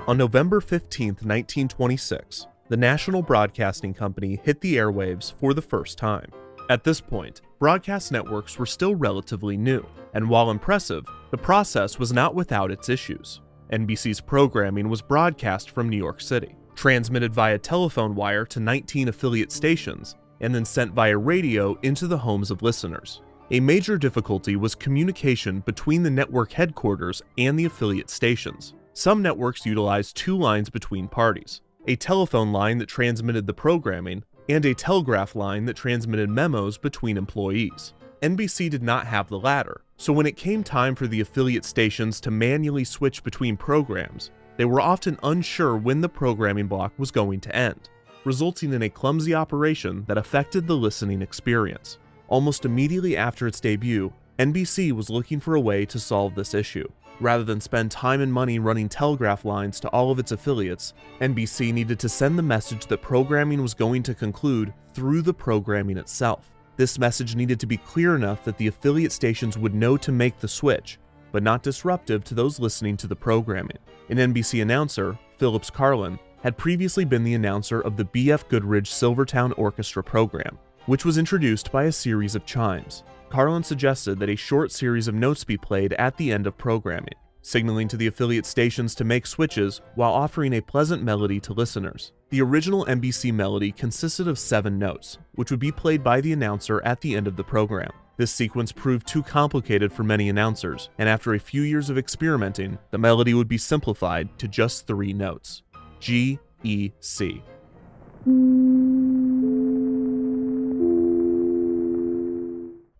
On November 15, 1926, the National Broadcasting Company hit the airwaves for the first time. At this point, broadcast networks were still relatively new, and while impressive, the process was not without its issues. NBC's programming was broadcast from New York City, transmitted via telephone wire to 19 affiliate stations, and then sent via radio into the homes of listeners. A major difficulty was communication between the network headquarters and the affiliate stations. Some networks utilized two lines between parties, a telephone line that transmitted the programming, and a telegraph line that transmitted memos between employees. NBC did not have the latter, so when it came time for the affiliate stations to manually switch between programs, they were often unsure when the programming block was going to end, resulting in a clumsy operation that affected the listening experience. Almost immediately after its debut, NBC was looking for a way to solve this issue. Rather than spend time and money running telegraph lines to all of its affiliates, NBC needed to send the message that programming was going to conclude through the programming itself. This message needed to be clear enough that the affiliate stations would know to make the switch, but not disruptive to those listening to the programming. An NBC announcer, Phillips Carlin, had previously been the announcer of the B.F. Goodrich Silvertown Orchestra program, which was introduced by a series of chimes. Carlin suggested that a short series of notes be played at the end of programming, signaling to the affiliate stations to make switches while offering a pleasant melody to listeners. The original NBC melody consisted of 7 notes, which would be played by the announcer at the end of the program. This sequence proved too complicated for many announcers, and after a few years of experimenting, the melody would be simplified to just 3 notes: G, E, C.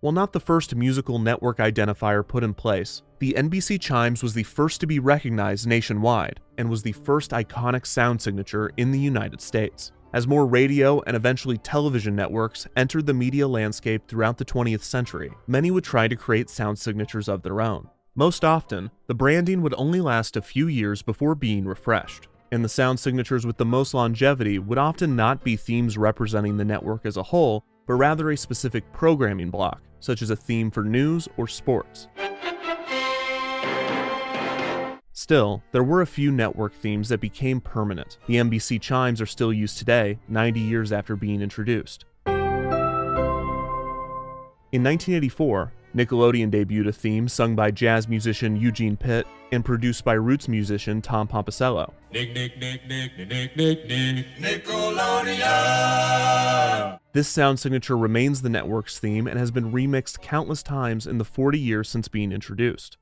While not the first musical network identifier put in place, the NBC chimes was the first to be recognized nationwide and was the first iconic sound signature in the United States. As more radio and eventually television networks entered the media landscape throughout the 20th century, many would try to create sound signatures of their own. Most often, the branding would only last a few years before being refreshed, and the sound signatures with the most longevity would often not be themes representing the network as a whole, but rather a specific programming block, such as a theme for news or sports. Still, there were a few network themes that became permanent. The NBC chimes are still used today, 90 years after being introduced. In 1984, Nickelodeon debuted a theme sung by jazz musician Eugene Pitt and produced by roots musician Tom Pompisello. Nickelodeon! This sound signature remains the network's theme and has been remixed countless times in the 40 years since being introduced.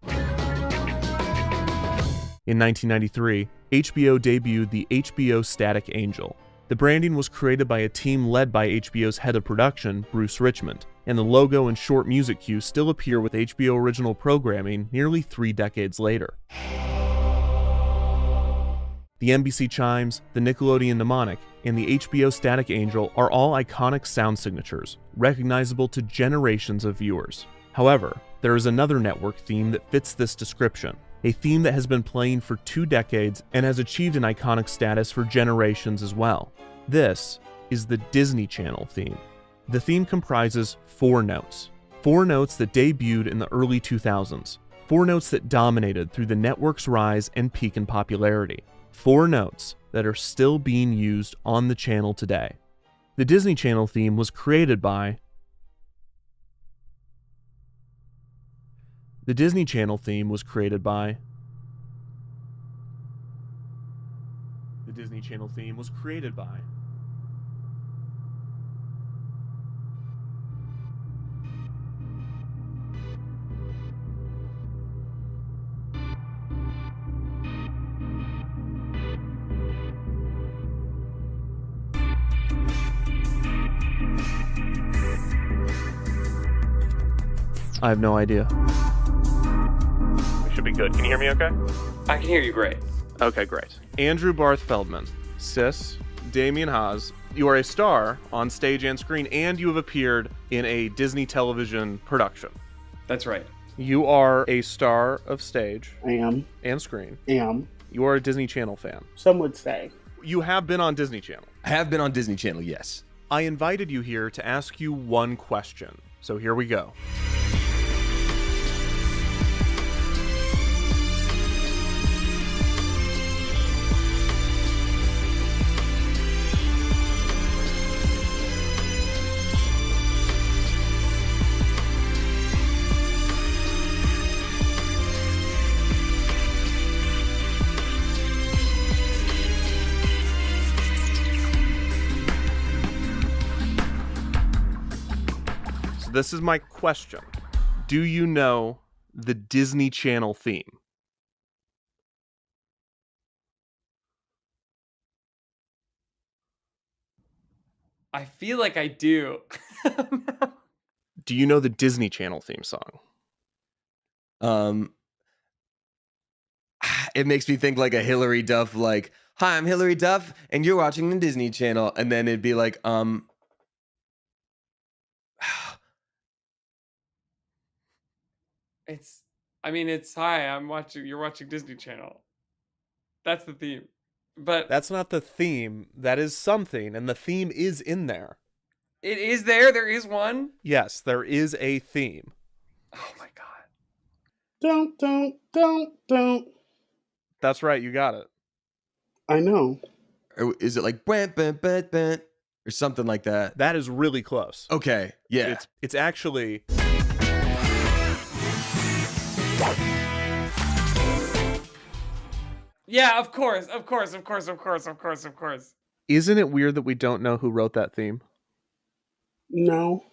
In 1993, HBO debuted the HBO Static Angel. The branding was created by a team led by HBO's head of production, Bruce Richmond, and the logo and short music cues still appear with HBO original programming nearly 3 decades later. The NBC chimes, the Nickelodeon mnemonic, and the HBO Static Angel are all iconic sound signatures, recognizable to generations of viewers. However, there is another network theme that fits this description, a theme that has been playing for 2 decades and has achieved an iconic status for generations as well. This is the Disney Channel theme. The theme comprises 4 notes. 4 notes that debuted in the early 2000s. 4 notes that dominated through the network's rise and peak in popularity. 4 notes that are still being used on the channel today. The Disney Channel theme was created by The Disney Channel theme was created by The Disney Channel theme was created by I have no idea. We should be good. Can you hear me okay? I can hear you great. Okay, great. Andrew Barth Feldman, Sis, Damien Haas, you are a star on stage and screen, and you have appeared in a Disney television production. That's right. You are a star of stage. I am. And screen. Am. You are a Disney Channel fan. Some would say. You have been on Disney Channel. I have been on Disney Channel, yes. I invited you here to ask you one question. So here we go. this is my question. Do you know the Disney Channel theme? I feel like I do. Do you know the Disney Channel theme song? It makes me think like a Hillary Duff, like, "Hi, I'm Hillary Duff, and you're watching the Disney Channel," and then it'd be like, it's hi, you're watching Disney Channel. That's the theme. But That's not the theme. That is something, and the theme is in there. it is there is one. Yes, there is a theme. Oh my god. Don't. That's right, you got it. I know. or is it like "Bant, bant, bant, bant," or something like that? That is really close. Okay, yeah. It's actually... Yeah, of course. Isn't it weird that we don't know who wrote that theme? No.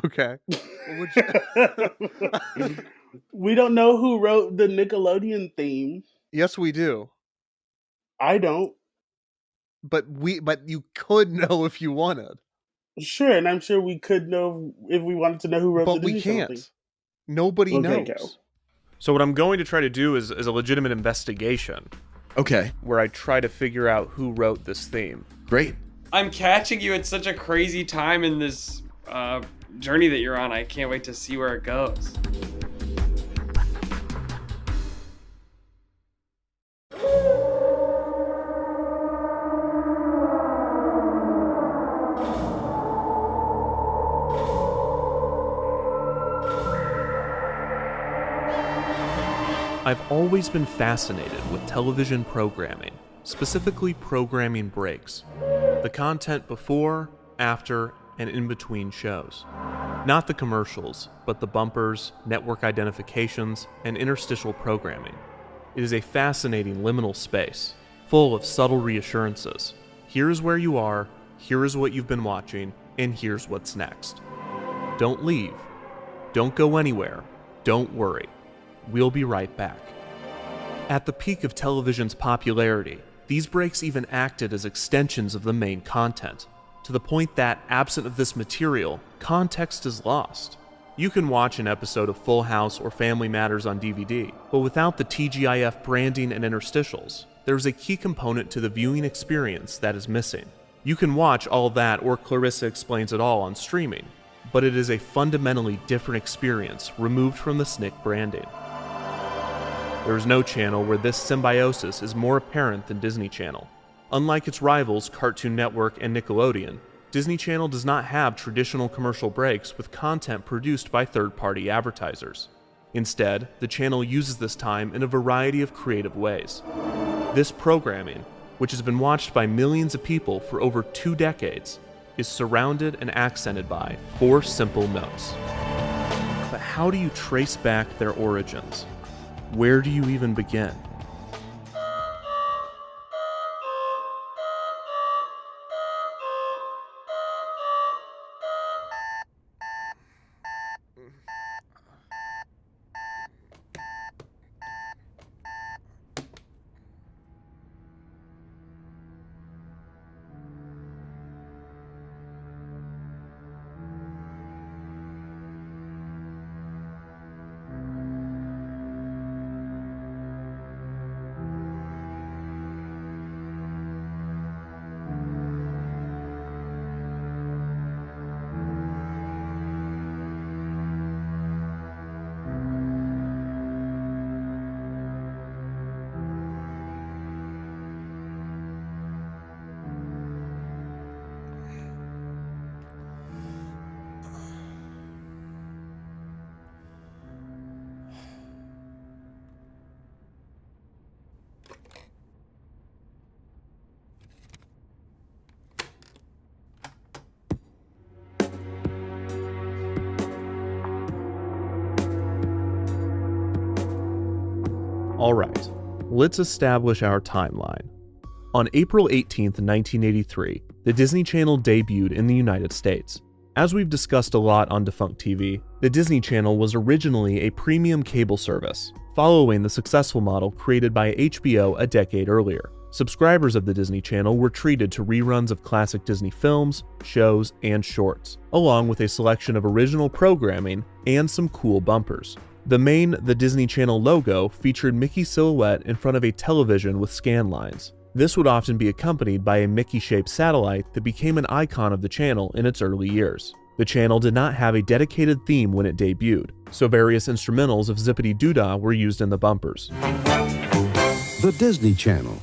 Okay. We don't know who wrote the Nickelodeon theme. Yes, we do. I don't. But you could know if you wanted. Sure, and I'm sure we could know if we wanted to know who wrote But the we Disney Channel can't. theme. Nobody Okay, knows. go. So what I'm going to try to do is a legitimate investigation Okay, where I try to figure out who wrote this theme. great. I'm catching you at such a crazy time in this journey that you're on. I can't wait to see where it goes. I've always been fascinated with television programming, specifically programming breaks. The content before, after, and in between shows. Not the commercials, but the bumpers, network identifications, and interstitial programming. It is a fascinating liminal space, full of subtle reassurances. Here's where you are, here is what you've been watching, and here's what's next. Don't leave. Don't go anywhere. Don't worry. We'll be right back. At the peak of television's popularity, these breaks even acted as extensions of the main content, to the point that, absent of this material, context is lost. You can watch an episode of Full House or Family Matters on DVD, but without the TGIF branding and interstitials, there's a key component to the viewing experience that is missing. You can watch All That or Clarissa Explains It All on streaming, but it is a fundamentally different experience removed from the SNCC branding. There is no channel where this symbiosis is more apparent than Disney Channel. Unlike its rivals Cartoon Network and Nickelodeon, Disney Channel does not have traditional commercial breaks with content produced by third-party advertisers. Instead, the channel uses this time in a variety of creative ways. This programming, which has been watched by millions of people for over 2 decades, is surrounded and accented by 4 simple notes. But how do you trace back their origins? Where do you even begin? All right, let's establish our timeline. On April 18, 1983, the Disney Channel debuted in the United States. As we've discussed a lot on Defunct TV, the Disney Channel was originally a premium cable service, following the successful model created by HBO a decade earlier. Subscribers of the Disney Channel were treated to reruns of classic Disney films, shows, and shorts, along with a selection of original programming and some cool bumpers. The Disney Channel logo featured Mickey's silhouette in front of a television with scan lines. This would often be accompanied by a Mickey-shaped satellite that became an icon of the channel in its early years. The channel did not have a dedicated theme when it debuted, so various instrumentals of Zippity Doo-Dah were used in the bumpers. The Disney Channel.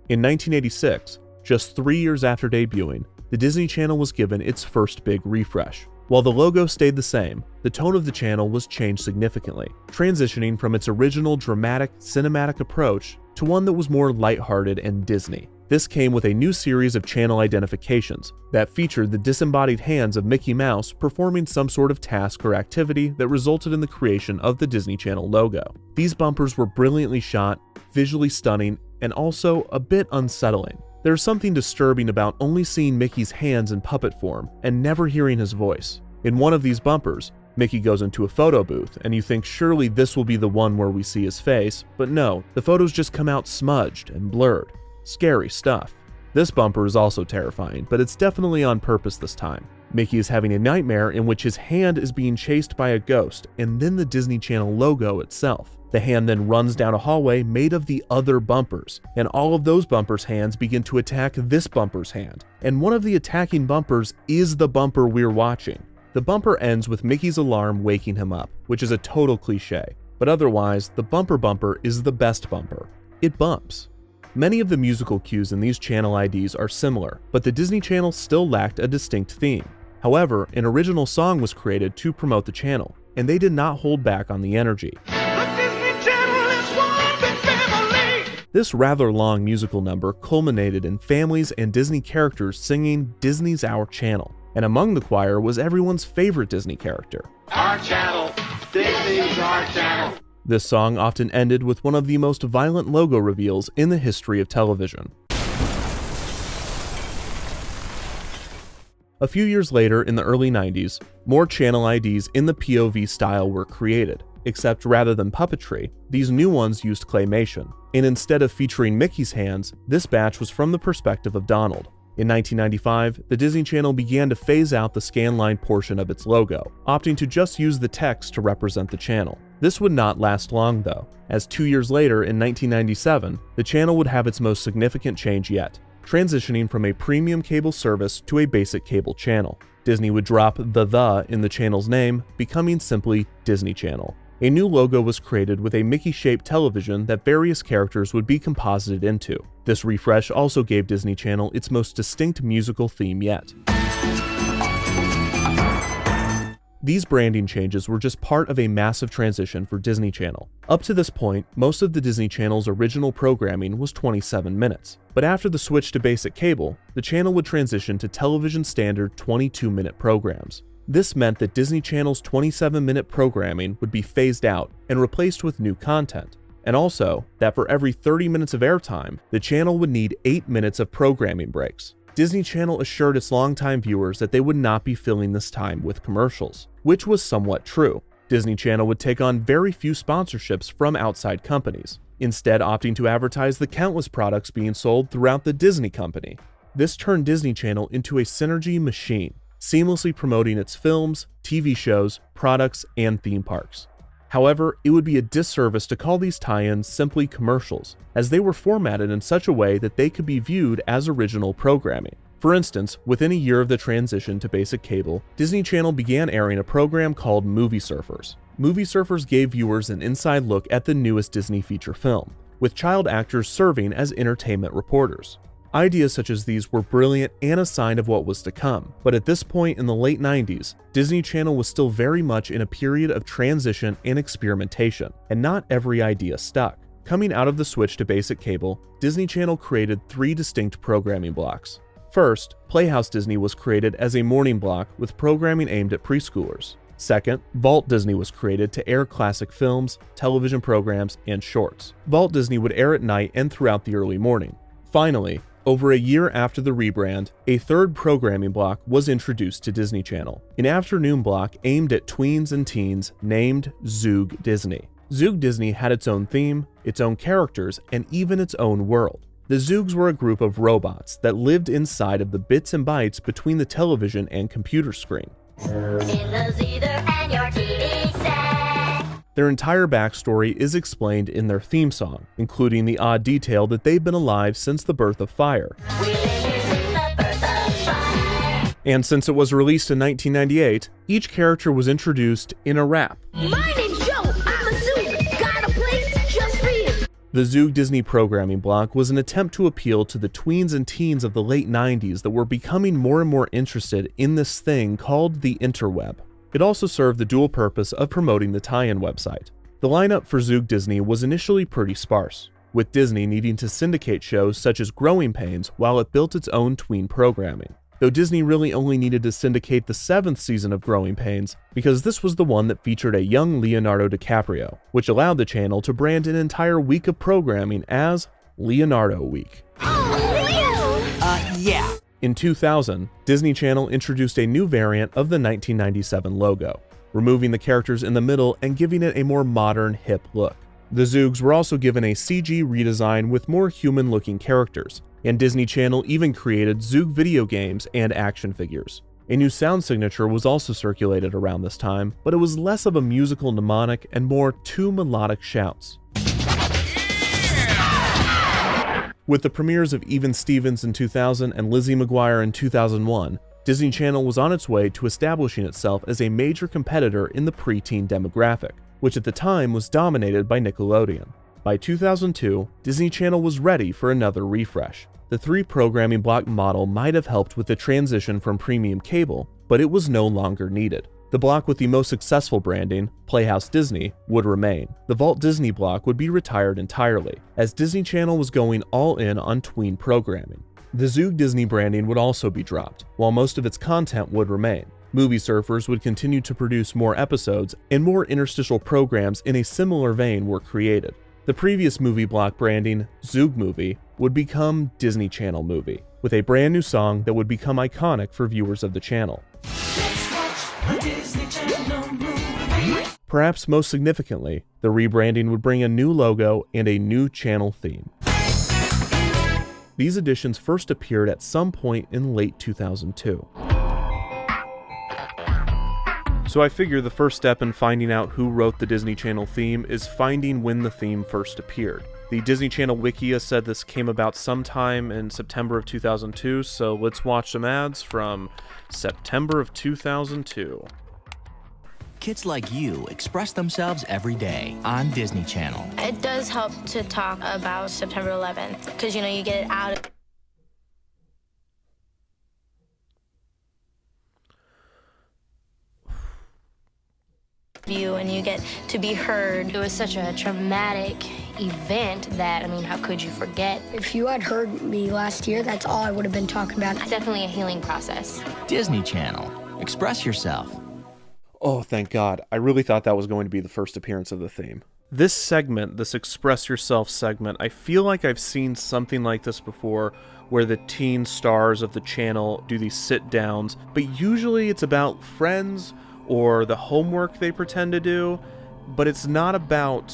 In 1986, just 3 years after debuting, the Disney Channel was given its first big refresh. While the logo stayed the same, the tone of the channel was changed significantly, transitioning from its original dramatic, cinematic approach to one that was more lighthearted and Disney. This came with a new series of channel identifications that featured the disembodied hands of Mickey Mouse performing some sort of task or activity that resulted in the creation of the Disney Channel logo. These bumpers were brilliantly shot, visually stunning, and also a bit unsettling. There's something disturbing about only seeing Mickey's hands in puppet form and never hearing his voice. In one of these bumpers, Mickey goes into a photo booth, and you think surely this will be the one where we see his face, but no, the photos just come out smudged and blurred. Scary stuff. This bumper is also terrifying, but it's definitely on purpose this time. Mickey is having a nightmare in which his hand is being chased by a ghost, and then the Disney Channel logo itself. The hand then runs down a hallway made of the other bumpers, and all of those bumpers' hands begin to attack this bumper's hand. And one of the attacking bumpers is the bumper we're watching. The bumper ends with Mickey's alarm waking him up, which is a total cliche, but otherwise, the bumper is the best bumper. It bumps. Many of the musical cues in these channel IDs are similar, but the Disney Channel still lacked a distinct theme. However, an original song was created to promote the channel, and they did not hold back on the energy. This rather long musical number culminated in families and Disney characters singing "Disney's Our Channel," and among the choir was everyone's favorite Disney character. Our channel, Disney's our channel. This song often ended with one of the most violent logo reveals in the history of television. A few years later, in the early 90s, more channel IDs in the POV style were created, except rather than puppetry, these new ones used claymation, and instead of featuring Mickey's hands, this batch was from the perspective of Donald. In 1995, the Disney Channel began to phase out the scanline portion of its logo, opting to just use the text to represent the channel. This would not last long though, as 2 years later in 1997, the channel would have its most significant change yet, transitioning from a premium cable service to a basic cable channel. Disney would drop the in the channel's name, becoming simply Disney Channel. A new logo was created with a Mickey-shaped television that various characters would be composited into. This refresh also gave Disney Channel its most distinct musical theme yet. These branding changes were just part of a massive transition for Disney Channel. Up to this point, most of the Disney Channel's original programming was 27 minutes. But after the switch to basic cable, the channel would transition to television standard 22-minute programs. This meant that Disney Channel's 27-minute programming would be phased out and replaced with new content, and also that for every 30 minutes of airtime, the channel would need 8 minutes of programming breaks. Disney Channel assured its longtime viewers that they would not be filling this time with commercials, which was somewhat true. Disney Channel would take on very few sponsorships from outside companies, instead opting to advertise the countless products being sold throughout the Disney company. This turned Disney Channel into a synergy machine, seamlessly promoting its films, TV shows, products, and theme parks. However, it would be a disservice to call these tie-ins simply commercials, as they were formatted in such a way that they could be viewed as original programming. For instance, within a year of the transition to basic cable, Disney Channel began airing a program called Movie Surfers. Movie Surfers gave viewers an inside look at the newest Disney feature film, with child actors serving as entertainment reporters. Ideas such as these were brilliant and a sign of what was to come, but at this point in the late 90s, Disney Channel was still very much in a period of transition and experimentation, and not every idea stuck. Coming out of the switch to basic cable, Disney Channel created 3 distinct programming blocks. First, Playhouse Disney was created as a morning block with programming aimed at preschoolers. Second, Vault Disney was created to air classic films, television programs, and shorts. Vault Disney would air at night and throughout the early morning. Finally, Over a year after the rebrand, a third programming block was introduced to Disney Channel, an afternoon block aimed at tweens and teens named Zoog Disney. Zoog Disney had its own theme, its own characters, and even its own world. The Zoogs were a group of robots that lived inside of the bits and bytes between the television and computer screen. Their entire backstory is explained in their theme song, including the odd detail that they've been alive since the birth of fire. And since it was released in 1998, each character was introduced in a rap. My name's Joe. I'm a Zoog. Got a place just for you. The Zoog Disney programming block was an attempt to appeal to the tweens and teens of the late 90s that were becoming more and more interested in this thing called the interweb. It also served the dual purpose of promoting the tie-in website. The lineup for Zoog Disney was initially pretty sparse, with Disney needing to syndicate shows such as Growing Pains while it built its own tween programming. Though Disney really only needed to syndicate the 7th season of Growing Pains because this was the one that featured a young Leonardo DiCaprio, which allowed the channel to brand an entire week of programming as Leonardo Week. Yeah. In 2000, Disney Channel introduced a new variant of the 1997 logo, removing the characters in the middle and giving it a more modern, hip look. The Zoogs were also given a CG redesign with more human-looking characters, and Disney Channel even created Zoog video games and action figures. A new sound signature was also circulated around this time, but it was less of a musical mnemonic and more two melodic shouts. With the premieres of Even Stevens in 2000 and Lizzie McGuire in 2001, Disney Channel was on its way to establishing itself as a major competitor in the preteen demographic, which at the time was dominated by Nickelodeon. By 2002, Disney Channel was ready for another refresh. The 3 programming block model might have helped with the transition from premium cable, but it was no longer needed. The block with the most successful branding, Playhouse Disney, would remain. The Vault Disney block would be retired entirely, as Disney Channel was going all in on tween programming. The Zoog Disney branding would also be dropped, while most of its content would remain. Movie Surfers would continue to produce more episodes, and more interstitial programs in a similar vein were created. The previous movie block branding, Zoog Movie, would become Disney Channel Movie, with a brand new song that would become iconic for viewers of the channel. Perhaps most significantly, the rebranding would bring a new logo and a new channel theme. These additions first appeared at some point in late 2002. So I figure the first step in finding out who wrote the Disney Channel theme is finding when the theme first appeared. The Disney Channel Wikia said this came about sometime in September of 2002, so let's watch some ads from September of 2002. Kids like you express themselves every day on Disney Channel. It does help to talk about September 11th, because, you get it out of you and you get to be heard. It was such a traumatic event that, how could you forget? If you had heard me last year, that's all I would have been talking about. It's definitely a healing process. Disney Channel. Express yourself. Oh, thank God. I really thought that was going to be the first appearance of the theme. This segment, this Express Yourself segment, I feel like I've seen something like this before, where the teen stars of the channel do these sit-downs, but usually it's about friends or the homework they pretend to do, but it's not about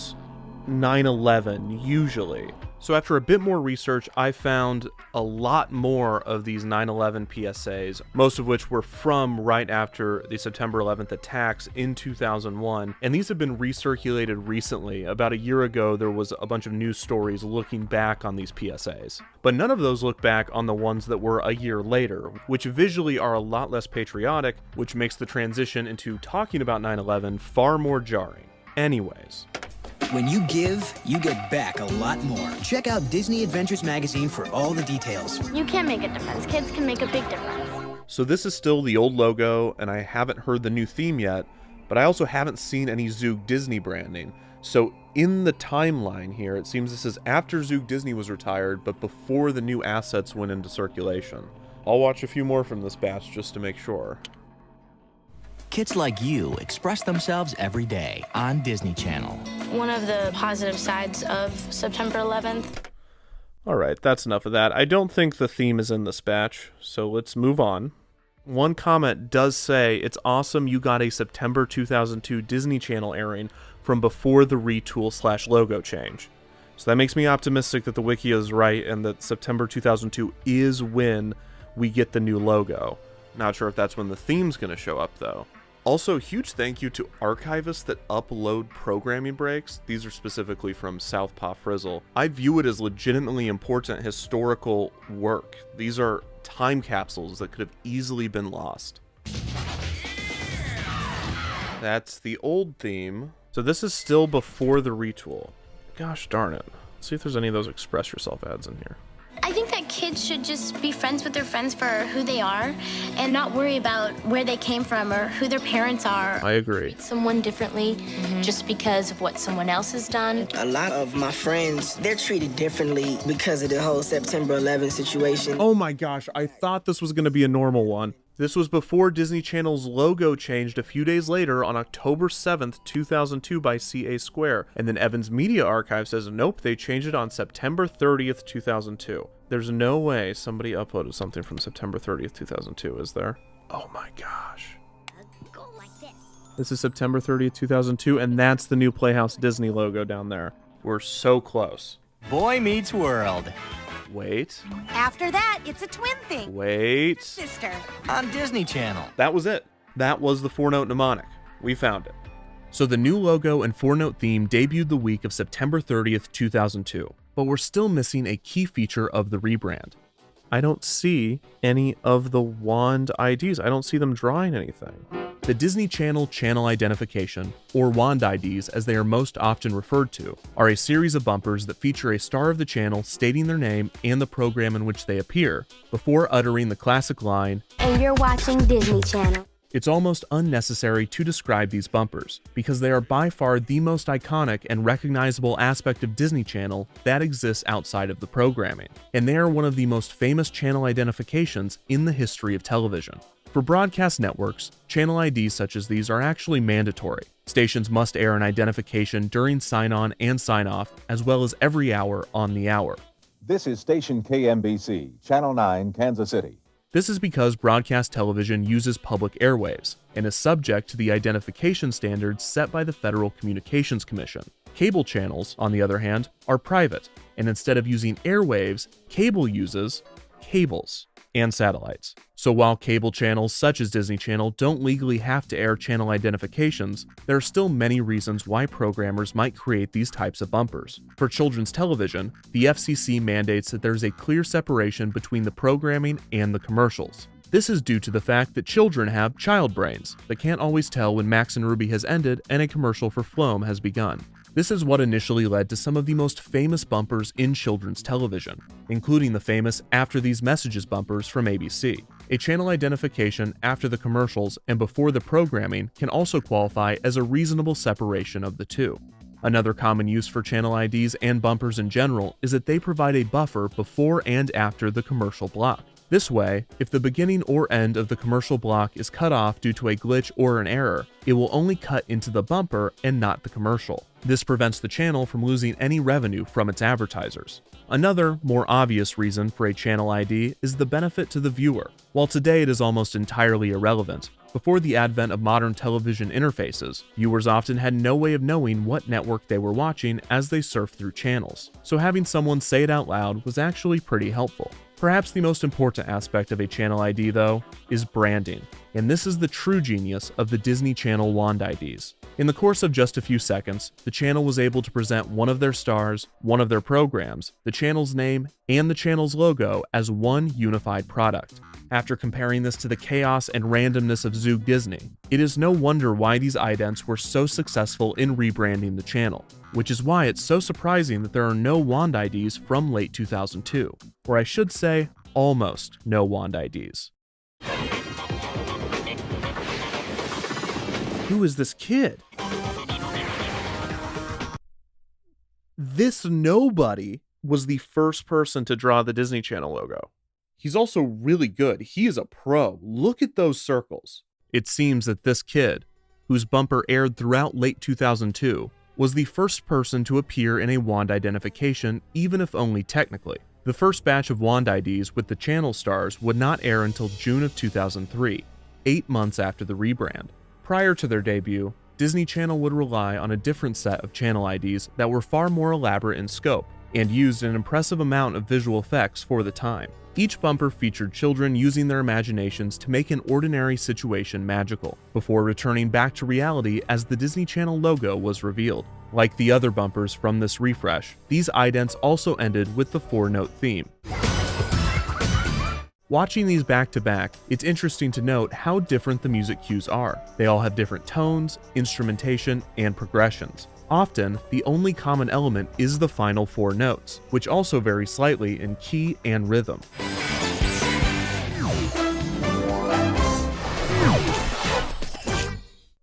9/11 usually. So after a bit more research, I found a lot more of these 9/11 PSAs, most of which were from right after the September 11th attacks in 2001, and these have been recirculated recently. About a year ago, there was a bunch of news stories looking back on these PSAs, but none of those look back on the ones that were a year later, which visually are a lot less patriotic, which makes the transition into talking about 9/11 far more jarring. Anyways. When you give, you get back a lot more. Check out Disney Adventures Magazine for all the details. You can make a difference. Kids can make a big difference. So this is still the old logo, and I haven't heard the new theme yet, but I also haven't seen any Zoog Disney branding. So in the timeline here, it seems this is after Zoog Disney was retired, but before the new assets went into circulation. I'll watch a few more from this batch just to make sure. Kids like you express themselves every day on Disney Channel. One of the positive sides of September 11th. Alright, that's enough of that. I don't think the theme is in this batch, so let's move on. One comment does say, it's awesome you got a September 2002 Disney Channel airing from before the retool/logo change. So that makes me optimistic that the wiki is right and that September 2002 is when we get the new logo. Not sure if that's when the theme's going to show up, though. Also, huge thank you to archivists that upload programming breaks. These are specifically from Southpaw Frizzle. I view it as legitimately important historical work. These are time capsules that could have easily been lost. That's the old theme. So this is still before the retool. Gosh darn it. Let's see if there's any of those Express Yourself ads in here. I think that kids should just be friends with their friends for who they are and not worry about where they came from or who their parents are. I agree. Treat someone differently just because of what someone else has done. A lot of my friends, they're treated differently because of the whole September 11 situation. Oh my gosh, I thought this was going to be a normal one. This was before Disney Channel's logo changed a few days later on October 7th, 2002 by CA Square. And then Evan's Media Archive says, nope, they changed it on September 30th, 2002. There's no way somebody uploaded something from September 30th, 2002, is there? Oh my gosh. This is September 30th, 2002, and that's the new Playhouse Disney logo down there. We're so close. Boy Meets World. Wait. After that, it's a twin thing. Wait. Sister. On Disney Channel. That was it. That was the 4-note mnemonic. We found it. So the new logo and 4-note theme debuted the week of September 30th, 2002, but we're still missing a key feature of the rebrand. I don't see any of the wand IDs. I don't see them drawing anything. The Disney Channel channel identification, or wand IDs as they are most often referred to, are a series of bumpers that feature a star of the channel stating their name and the program in which they appear, before uttering the classic line, "And you're watching Disney Channel." It's almost unnecessary to describe these bumpers, because they are by far the most iconic and recognizable aspect of Disney Channel that exists outside of the programming, and they are one of the most famous channel identifications in the history of television. For broadcast networks, channel IDs such as these are actually mandatory. Stations must air an identification during sign-on and sign-off, as well as every hour on the hour. This is station KMBC, Channel 9, Kansas City. This is because broadcast television uses public airwaves and is subject to the identification standards set by the Federal Communications Commission. Cable channels, on the other hand, are private, and instead of using airwaves, cable uses cables and satellites. So while cable channels such as Disney Channel don't legally have to air channel identifications, there are still many reasons why programmers might create these types of bumpers. For children's television, the FCC mandates that there's a clear separation between the programming and the commercials. This is due to the fact that children have child brains that can't always tell when Max and Ruby has ended and a commercial for Floam has begun. This is what initially led to some of the most famous bumpers in children's television, including the famous After These Messages bumpers from ABC. A channel identification after the commercials and before the programming can also qualify as a reasonable separation of the two. Another common use for channel IDs and bumpers in general is that they provide a buffer before and after the commercial block. This way, if the beginning or end of the commercial block is cut off due to a glitch or an error, it will only cut into the bumper and not the commercial. This prevents the channel from losing any revenue from its advertisers. Another, more obvious reason for a channel ID is the benefit to the viewer. While today it is almost entirely irrelevant, before the advent of modern television interfaces, viewers often had no way of knowing what network they were watching as they surfed through channels, so having someone say it out loud was actually pretty helpful. Perhaps the most important aspect of a channel ID, though, is branding, and this is the true genius of the Disney Channel wand IDs. In the course of just a few seconds, the channel was able to present one of their stars, one of their programs, the channel's name, and the channel's logo as one unified product. After comparing this to the chaos and randomness of Zoog Disney, it is no wonder why these idents were so successful in rebranding the channel, which is why it's so surprising that there are no wand IDs from late 2002, or I should say, almost no wand IDs. Who is this kid? This nobody was the first person to draw the Disney Channel logo. He's also really good. He is a pro. Look at those circles. It seems that this kid, whose bumper aired throughout late 2002, was the first person to appear in a wand identification, even if only technically. The first batch of Wand IDs with the channel stars would not air until June of 2003, 8 months after the rebrand. Prior to their debut, Disney Channel would rely on a different set of channel IDs that were far more elaborate in scope and used an impressive amount of visual effects for the time. Each bumper featured children using their imaginations to make an ordinary situation magical, before returning back to reality as the Disney Channel logo was revealed. Like the other bumpers from this refresh, these idents also ended with the 4-note theme. Watching these back to back, it's interesting to note how different the music cues are. They all have different tones, instrumentation, and progressions. Often, the only common element is the final 4 notes, which also vary slightly in key and rhythm.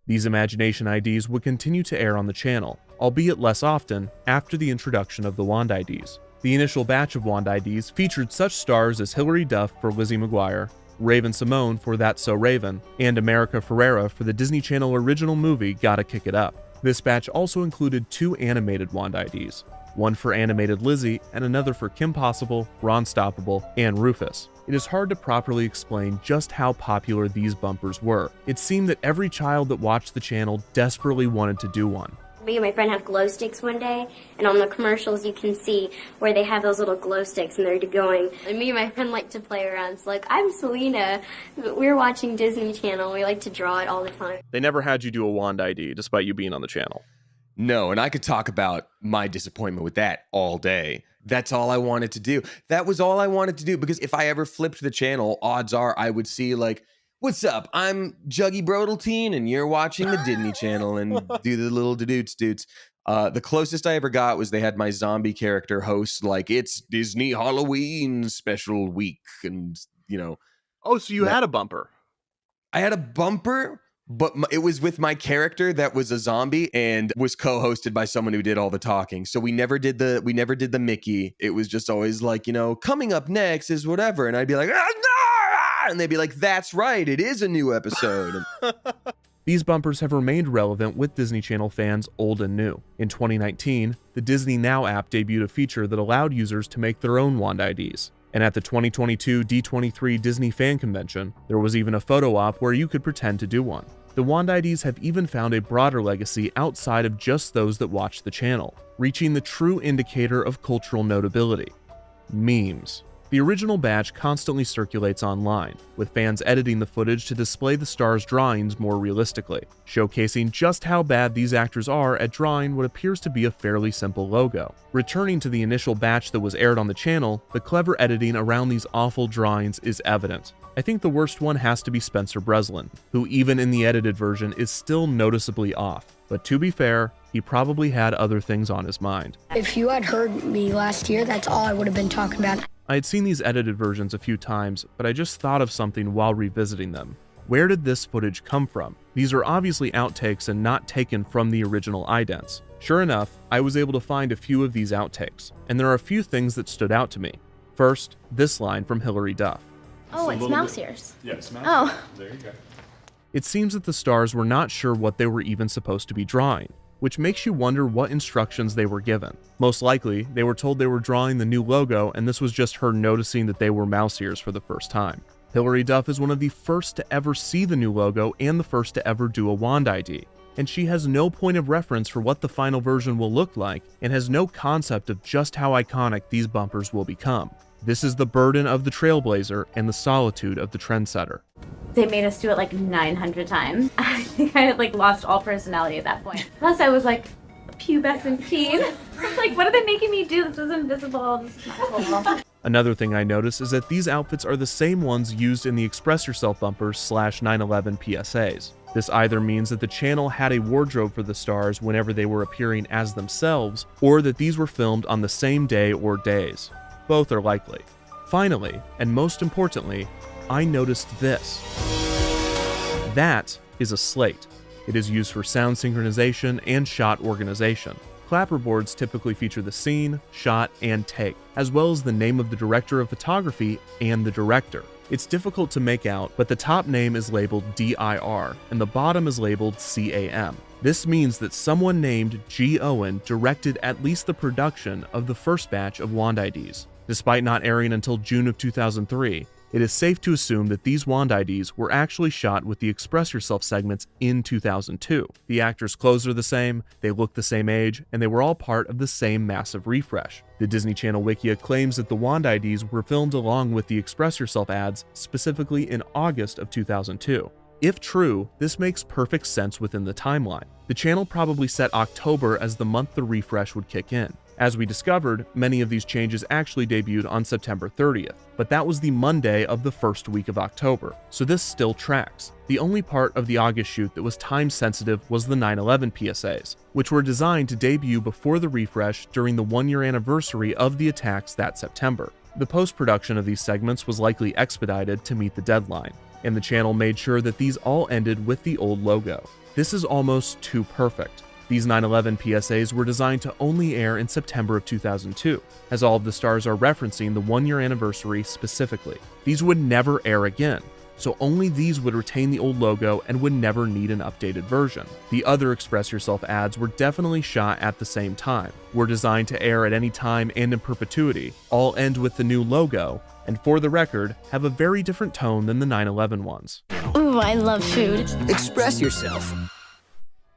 These imagination IDs would continue to air on the channel, albeit less often, after the introduction of the Wand IDs. The initial batch of Wand IDs featured such stars as Hilary Duff for Lizzie McGuire, Raven Simone for That's So Raven, and America Ferrera for the Disney Channel original movie Gotta Kick It Up. This batch also included 2 animated Wand IDs, one for animated Lizzie and another for Kim Possible, Ron Stoppable, and Rufus. It is hard to properly explain just how popular these bumpers were. It seemed that every child that watched the channel desperately wanted to do one. Me and my friend have glow sticks one day, and on the commercials you can see where they have those little glow sticks and they're going. And me and my friend like to play around. So like, I'm Selena, but we're watching Disney Channel. We like to draw it all the time. They never had you do a Wand ID despite you being on the channel. No, and I could talk about my disappointment with that all day. That's all I wanted to do. That was all I wanted to do, because if I ever flipped the channel, odds are I would see like, what's up? I'm Juggy Brodelteen, and you're watching the Disney Channel, and do the little doots. The closest I ever got was they had my zombie character host like, it's Disney Halloween special week, and Oh, so you had a bumper? I had a bumper, but it was with my character that was a zombie and was co-hosted by someone who did all the talking. So we never did the Mickey. It was just always like, coming up next is whatever, and I'd be like, and they'd be like, that's right, it is a new episode. These bumpers have remained relevant with Disney Channel fans old and new. In 2019, the Disney Now app debuted a feature that allowed users to make their own Wand IDs. And at the 2022 D23 Disney Fan Convention, there was even a photo op where you could pretend to do one. The Wand IDs have even found a broader legacy outside of just those that watch the channel, reaching the true indicator of cultural notability: memes. The original batch constantly circulates online, with fans editing the footage to display the stars' drawings more realistically, showcasing just how bad these actors are at drawing what appears to be a fairly simple logo. Returning to the initial batch that was aired on the channel, the clever editing around these awful drawings is evident. I think the worst one has to be Spencer Breslin, who even in the edited version is still noticeably off. But to be fair, he probably had other things on his mind. If you had heard me last year, that's all I would have been talking about. I had seen these edited versions a few times, but I just thought of something while revisiting them. Where did this footage come from? These are obviously outtakes and not taken from the original idents. Sure enough, I was able to find a few of these outtakes, and there are a few things that stood out to me. First, this line from Hilary Duff. Oh, it's mouse ears. Yes, mouse ears. Oh. There you go. It seems that the stars were not sure what they were even supposed to be drawing, which makes you wonder what instructions they were given. Most likely, they were told they were drawing the new logo, and this was just her noticing that they were mouse ears for the first time. Hilary Duff is one of the first to ever see the new logo and the first to ever do a Wand ID, and she has no point of reference for what the final version will look like, and has no concept of just how iconic these bumpers will become. This is the burden of the trailblazer and the solitude of the trendsetter. They made us do it like 900 times. I think I had lost all personality at that point. Plus I was like pubescent teen. I was like, what are they making me do? This is invisible. This is not cool. Another thing I noticed is that these outfits are the same ones used in the Express Yourself bumpers / 9/11 PSAs. This either means that the channel had a wardrobe for the stars whenever they were appearing as themselves, or that these were filmed on the same day or days. Both are likely. Finally, and most importantly, I noticed this. That is a slate. It is used for sound synchronization and shot organization. Clapperboards typically feature the scene, shot, and take, as well as the name of the director of photography and the director. It's difficult to make out, but the top name is labeled DIR, and the bottom is labeled CAM. This means that someone named G. Owen directed at least the production of the first batch of Wand IDs. Despite not airing until June of 2003, it is safe to assume that these Wand IDs were actually shot with the Express Yourself segments in 2002. The actors' clothes are the same, they look the same age, and they were all part of the same massive refresh. The Disney Channel Wikia claims that the Wand IDs were filmed along with the Express Yourself ads specifically in August of 2002. If true, this makes perfect sense within the timeline. The channel probably set October as the month the refresh would kick in. As we discovered, many of these changes actually debuted on September 30th, but that was the Monday of the first week of October, so this still tracks. The only part of the August shoot that was time-sensitive was the 9/11 PSAs, which were designed to debut before the refresh during the one-year anniversary of the attacks that September. The post-production of these segments was likely expedited to meet the deadline, and the channel made sure that these all ended with the old logo. This is almost too perfect. These 9/11 PSAs were designed to only air in September of 2002, as all of the stars are referencing the one-year anniversary specifically. These would never air again, so only these would retain the old logo and would never need an updated version. The other Express Yourself ads were definitely shot at the same time, were designed to air at any time and in perpetuity, all end with the new logo, and for the record, have a very different tone than the 9/11 ones. Ooh, I love food. Express yourself.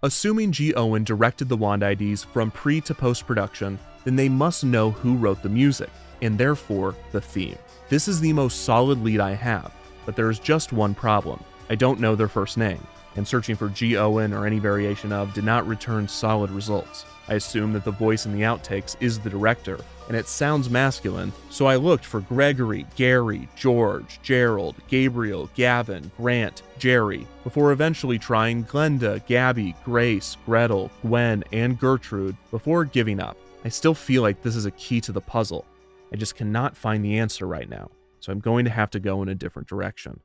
Assuming G. Owen directed the Wand IDs from pre to post-production, then they must know who wrote the music, and therefore the theme. This is the most solid lead I have, but there is just one problem. I don't know their first name, and searching for G. Owen or any variation of did not return solid results. I assume that the voice in the outtakes is the director, and it sounds masculine, so I looked for Gregory, Gary, George, Gerald, Gabriel, Gavin, Grant, Jerry, before eventually trying Glenda, Gabby, Grace, Gretel, Gwen, and Gertrude before giving up. I still feel like this is a key to the puzzle. I just cannot find the answer right now, so I'm going to have to go in a different direction.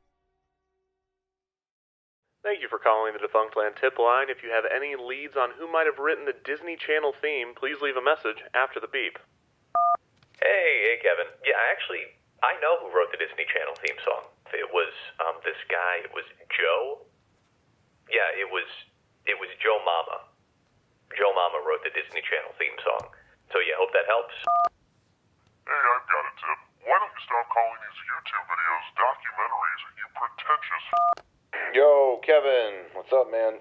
Thank you for calling the Defunct Land tip line. If you have any leads on who might have written the Disney Channel theme, please leave a message after the beep. Hey, Kevin. Yeah, I know who wrote the Disney Channel theme song. It was, this guy, it was Joe? Yeah, it was Joe Mama. Joe Mama wrote the Disney Channel theme song. So yeah, hope that helps. Hey, I've got a tip. Why don't you stop calling these YouTube videos documentaries, you pretentious... Yo, Kevin, what's up, man?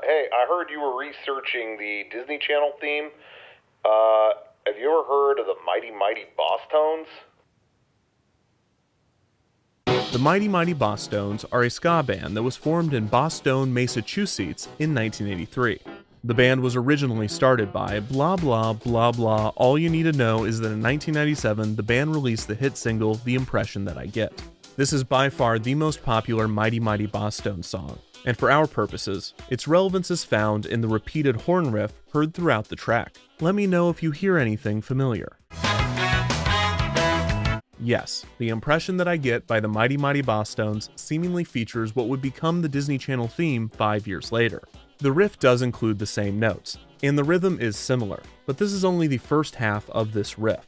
Hey, I heard you were researching the Disney Channel theme. Have you ever heard of the Mighty Mighty Boss Tones? The Mighty Mighty Bosstones are a ska band that was formed in Boston, Massachusetts in 1983. The band was originally started by blah blah blah blah. All you need to know is that in 1997, the band released the hit single, The Impression That I Get. This is by far the most popular Mighty Mighty Bosstones song, and for our purposes, its relevance is found in the repeated horn riff heard throughout the track. Let me know if you hear anything familiar. Yes, The Impression That I Get by the Mighty Mighty Bosstones seemingly features what would become the Disney Channel theme 5 years later. The riff does include the same notes, and the rhythm is similar, but this is only the first half of this riff.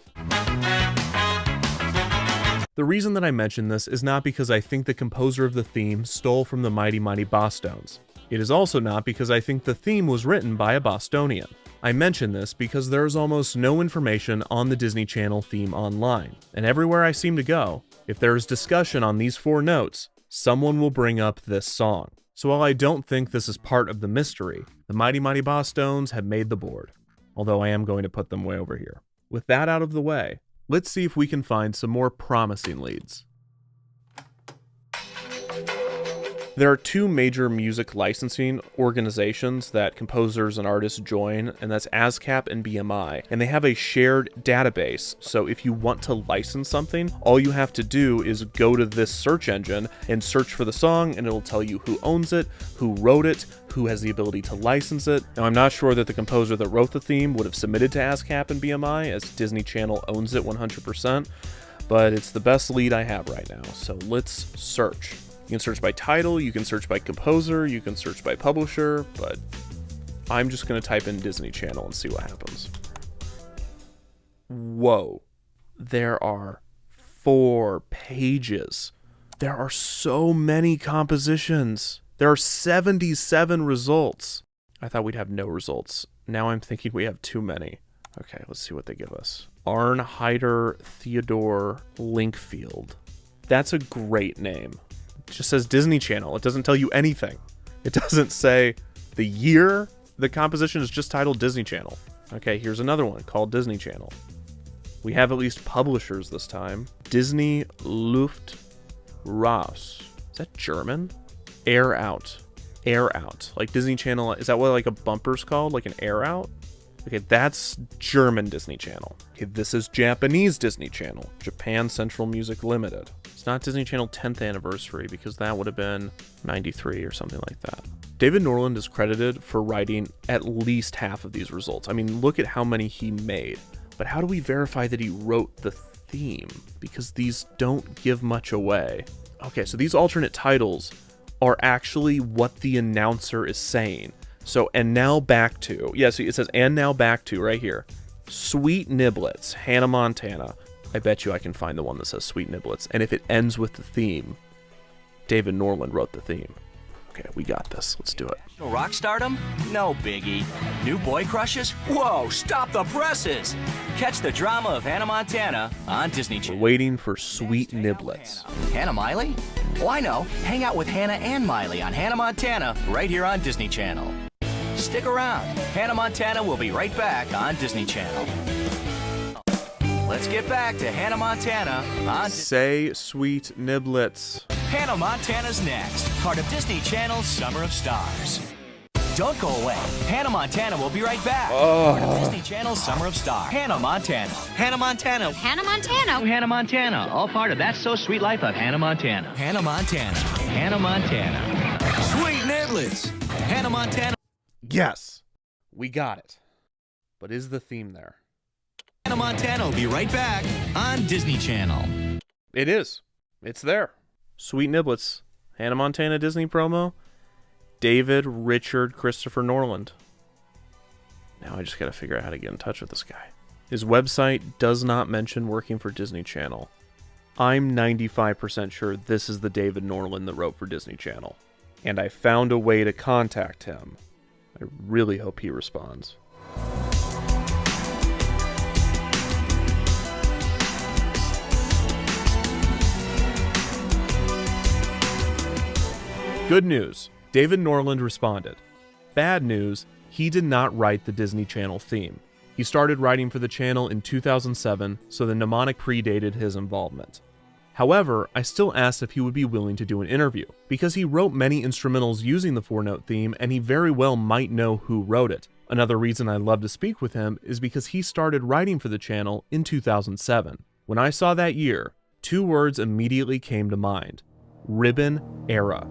The reason that I mention this is not because I think the composer of the theme stole from the Mighty Mighty Bosstones. It is also not because I think the theme was written by a Bostonian. I mention this because there is almost no information on the Disney Channel theme online, and everywhere I seem to go, if there is discussion on these 4 notes, someone will bring up this song. So while I don't think this is part of the mystery, the Mighty Mighty Bosstones have made the board, although I am going to put them way over here. With that out of the way, let's see if we can find some more promising leads. There are 2 major music licensing organizations that composers and artists join, and that's ASCAP and BMI, and they have a shared database. So if you want to license something, all you have to do is go to this search engine and search for the song, and it'll tell you who owns it, who wrote it, who has the ability to license it. Now, I'm not sure that the composer that wrote the theme would have submitted to ASCAP and BMI, as Disney Channel owns it 100%, but it's the best lead I have right now, so let's search. You can search by title, you can search by composer, you can search by publisher, but I'm just going to type in Disney Channel and see what happens. Whoa. There are 4 pages. There are so many compositions. There are 77 results. I thought we'd have no results. Now I'm thinking we have too many. Okay, let's see what they give us. Arnheider Theodore Linkfield. That's a great name. It just says Disney Channel. It doesn't tell you anything. It doesn't say the year. The composition is just titled Disney Channel. Okay, here's another one called Disney Channel. We have at least publishers this time. Disney Luft Raus. Is that German? Air Out. Air Out. Like Disney Channel. Is that what like a bumper's called? Like an air out? Okay, that's German Disney Channel. Okay, this is Japanese Disney Channel. Japan Central Music Limited. It's not Disney Channel 10th anniversary because that would have been 93 or something like that. David Norland is credited for writing at least half of these results. I mean, look at how many he made. But how do we verify that he wrote the theme? Because these don't give much away. Okay, so these alternate titles are actually what the announcer is saying. So, and now back to, yeah, so it says, and now back to right here. Sweet Niblets, Hannah Montana. I bet you I can find the one that says Sweet Niblets. And if it ends with the theme, David Norland wrote the theme. Okay, we got this. Let's do it. Rock stardom? No biggie. New boy crushes? Whoa, stop the presses! Catch the drama of Hannah Montana on Disney Channel. We're waiting for Sweet Niblets. Hannah Miley? Oh, I know. Hang out with Hannah and Miley on Hannah Montana right here on Disney Channel. Stick around. Hannah Montana will be right back on Disney Channel. Let's get back to Hannah Montana on Say Sweet Niblets. Hannah Montana's next, part of Disney Channel's Summer of Stars. Don't go away. Hannah Montana will be right back. Part of Disney Channel's Summer of Stars. Hannah Montana. Hannah Montana. Hannah Montana. Hannah Montana. All part of That's So Sweet Life of Hannah Montana. Hannah Montana. Hannah Montana. Sweet Niblets. Hannah Montana. Yes, we got it. But is the theme there? Hannah Montana will be right back on Disney Channel. It is. It's there. Sweet Niblets. Hannah Montana Disney promo. David Richard Christopher Norland. Now I just got to figure out how to get in touch with this guy. His website does not mention working for Disney Channel. I'm 95% sure this is the David Norland that wrote for Disney Channel. And I found a way to contact him. I really hope he responds. Good news. David Norland responded. Bad news, he did not write the Disney Channel theme. He started writing for the channel in 2007, so the mnemonic predated his involvement. However, I still asked if he would be willing to do an interview, because he wrote many instrumentals using the 4-note theme and he very well might know who wrote it. Another reason I'd love to speak with him is because he started writing for the channel in 2007. When I saw that year, 2 words immediately came to mind. Ribbon Era.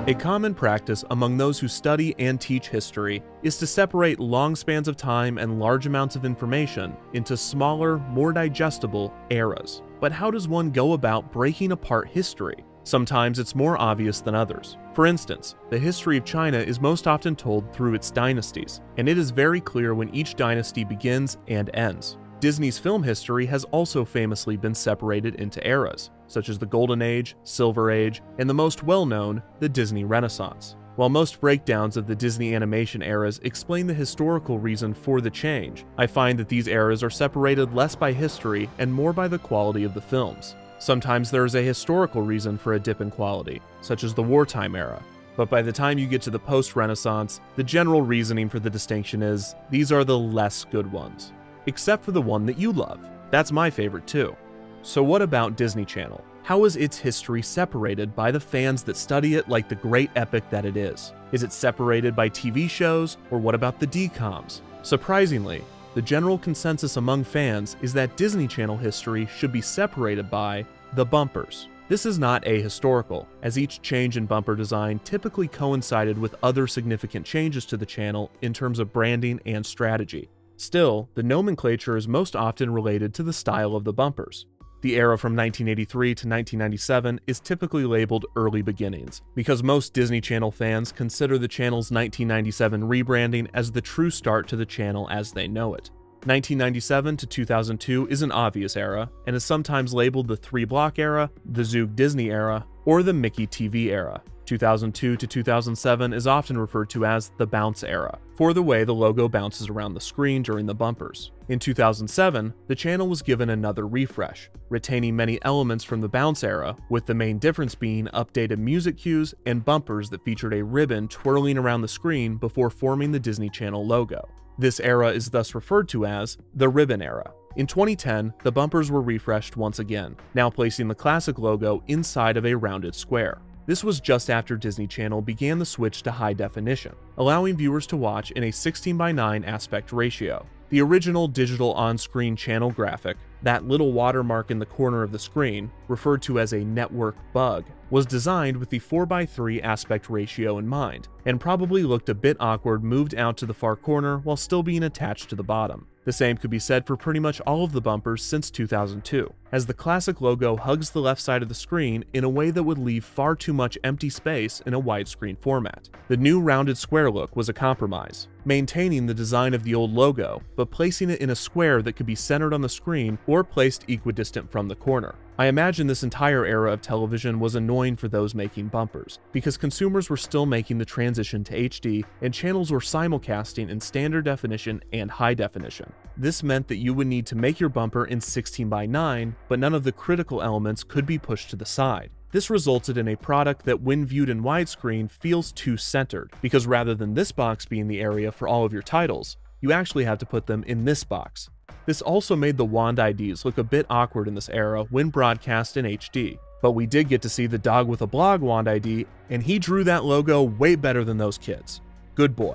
A common practice among those who study and teach history is to separate long spans of time and large amounts of information into smaller, more digestible eras. But how does one go about breaking apart history? Sometimes it's more obvious than others. For instance, the history of China is most often told through its dynasties, and it is very clear when each dynasty begins and ends. Disney's film history has also famously been separated into eras, such as the Golden Age, Silver Age, and the most well-known, the Disney Renaissance. While most breakdowns of the Disney animation eras explain the historical reason for the change, I find that these eras are separated less by history and more by the quality of the films. Sometimes there is a historical reason for a dip in quality, such as the wartime era. But by the time you get to the post-Renaissance, the general reasoning for the distinction is, these are the less good ones. Except for the one that you love. That's my favorite too. So what about Disney Channel? How is its history separated by the fans that study it like the great epic that it is? Is it separated by TV shows, or what about the DCOMs? Surprisingly, the general consensus among fans is that Disney Channel history should be separated by the bumpers. This is not ahistorical, as each change in bumper design typically coincided with other significant changes to the channel in terms of branding and strategy. Still, the nomenclature is most often related to the style of the bumpers. The era from 1983 to 1997 is typically labeled Early Beginnings, because most Disney Channel fans consider the channel's 1997 rebranding as the true start to the channel as they know it. 1997 to 2002 is an obvious era, and is sometimes labeled the 3-block era, the Zoog Disney era, or the Mickey TV era. 2002 to 2007 is often referred to as the bounce era, for the way the logo bounces around the screen during the bumpers. In 2007, the channel was given another refresh, retaining many elements from the bounce era, with the main difference being updated music cues and bumpers that featured a ribbon twirling around the screen before forming the Disney Channel logo. This era is thus referred to as the ribbon era. In 2010, the bumpers were refreshed once again, now placing the classic logo inside of a rounded square. This was just after Disney Channel began the switch to high definition, allowing viewers to watch in a 16:9 aspect ratio. The original digital on-screen channel graphic, that little watermark in the corner of the screen, referred to as a network bug, was designed with the 4:3 aspect ratio in mind, and probably looked a bit awkward moved out to the far corner while still being attached to the bottom. The same could be said for pretty much all of the bumpers since 2002, as the classic logo hugs the left side of the screen in a way that would leave far too much empty space in a widescreen format. The new rounded square look was a compromise, maintaining the design of the old logo, but placing it in a square that could be centered on the screen or placed equidistant from the corner. I imagine this entire era of television was annoying for those making bumpers, because consumers were still making the transition to HD and channels were simulcasting in standard definition and high definition. This meant that you would need to make your bumper in 16:9, but none of the critical elements could be pushed to the side. This resulted in a product that when viewed in widescreen feels too centered, because rather than this box being the area for all of your titles, you actually have to put them in this box. This also made the wand IDs look a bit awkward in this era when broadcast in HD, but we did get to see the dog with a blog wand ID, and he drew that logo way better than those kids. Good boy.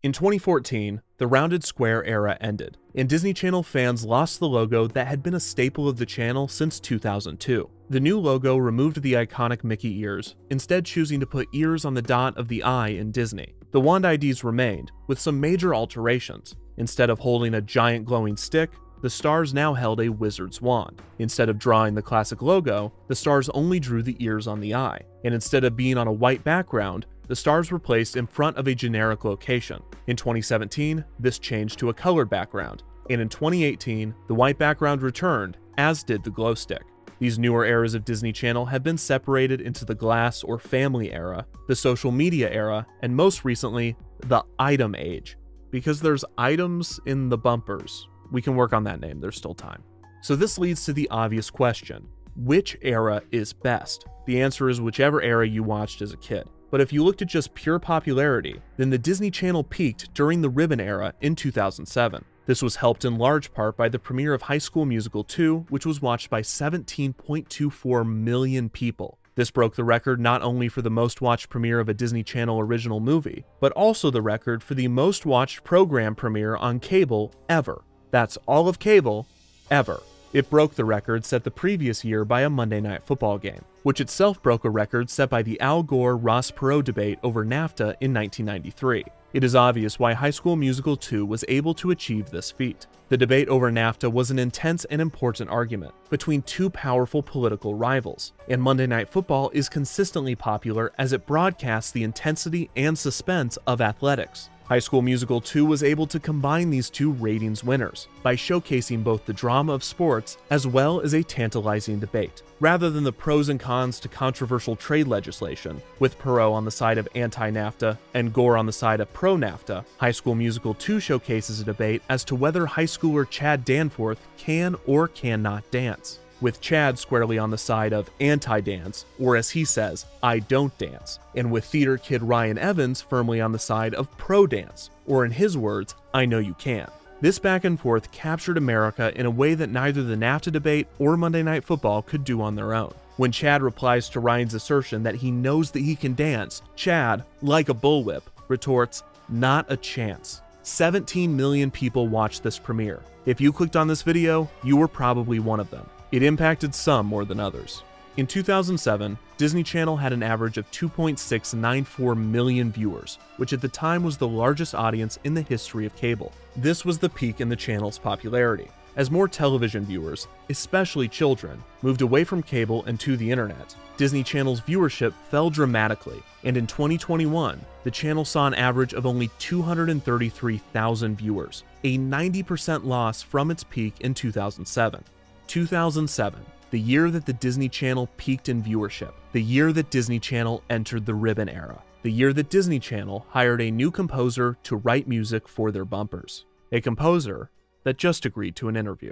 In 2014, the rounded square era ended, and Disney Channel fans lost the logo that had been a staple of the channel since 2002. The new logo removed the iconic Mickey ears, instead choosing to put ears on the dot of the eye in Disney. The wand IDs remained, with some major alterations. Instead of holding a giant glowing stick, the stars now held a wizard's wand. Instead of drawing the classic logo, the stars only drew the ears on the eye, and instead of being on a white background, the stars were placed in front of a generic location. In 2017, this changed to a colored background, and in 2018, the white background returned, as did the glow stick. These newer eras of Disney Channel have been separated into the glass or family era, the social media era, and most recently, the item age. Because there's items in the bumpers. We can work on that name, there's still time. So this leads to the obvious question. Which era is best? The answer is whichever era you watched as a kid. But if you looked at just pure popularity, then the Disney Channel peaked during the ribbon era in 2007. This was helped in large part by the premiere of High School Musical 2, which was watched by 17.24 million people. This broke the record not only for the most watched premiere of a Disney Channel original movie, but also the record for the most watched program premiere on cable ever. That's all of cable, ever. It broke the record set the previous year by a Monday Night Football game, which itself broke a record set by the Al Gore-Ross Perot debate over NAFTA in 1993. It is obvious why High School Musical 2 was able to achieve this feat. The debate over NAFTA was an intense and important argument between two powerful political rivals, and Monday Night Football is consistently popular as it broadcasts the intensity and suspense of athletics. High School Musical 2 was able to combine these two ratings winners by showcasing both the drama of sports as well as a tantalizing debate. Rather than the pros and cons to controversial trade legislation, with Perot on the side of anti-NAFTA and Gore on the side of pro-NAFTA, High School Musical 2 showcases a debate as to whether high schooler Chad Danforth can or cannot dance, with Chad squarely on the side of anti-dance, or as he says, I don't dance, and with theater kid Ryan Evans firmly on the side of pro-dance, or in his words, I know you can. This back and forth captured America in a way that neither the NAFTA debate or Monday Night Football could do on their own. When Chad replies to Ryan's assertion that he knows that he can dance, Chad, like a bullwhip, retorts, not a chance. 17 million people watched this premiere. If you clicked on this video, you were probably one of them. It impacted some more than others. In 2007, Disney Channel had an average of 2.694 million viewers, which at the time was the largest audience in the history of cable. This was the peak in the channel's popularity. As more television viewers, especially children, moved away from cable and to the internet, Disney Channel's viewership fell dramatically, and in 2021, the channel saw an average of only 233,000 viewers, a 90% loss from its peak in 2007. 2007. the year that the Disney Channel peaked in viewership, the year that Disney Channel entered the ribbon era, the year that Disney Channel hired a new composer to write music for their bumpers, a composer that just agreed to an interview.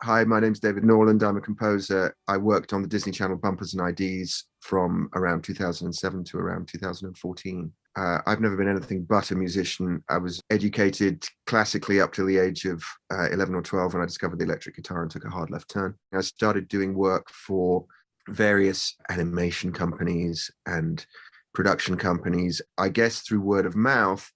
Hi, my name's David Norland. I'm a composer. I worked on the Disney Channel bumpers and IDs from around 2007 to around 2014. I've never been anything but a musician. I was educated classically up to the age of 11 or 12 when I discovered the electric guitar and took a hard left turn. I started doing work for various animation companies and production companies. I guess through word of mouth,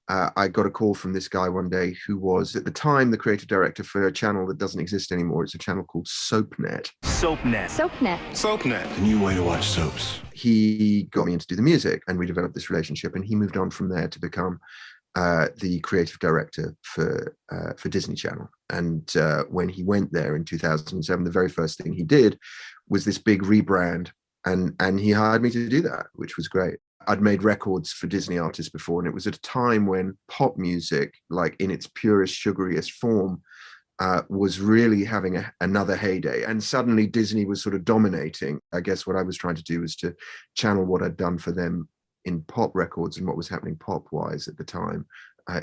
I got a call from this guy one day who was at the time the creative director for a channel that doesn't exist anymore. It's a channel called SoapNet. SoapNet. SoapNet. SoapNet. The new way to watch soaps. He got me in to do the music, and we developed this relationship, and he moved on from there to become the creative director for Disney Channel. And when he went there in 2007, the very first thing he did was this big rebrand, and he hired me to do that, which was great. I'd made records for Disney artists before, and it was at a time when pop music, like in its purest, sugariest form, was really having another heyday. And suddenly Disney was sort of dominating. I guess what I was trying to do was to channel what I'd done for them in pop records and what was happening pop-wise at the time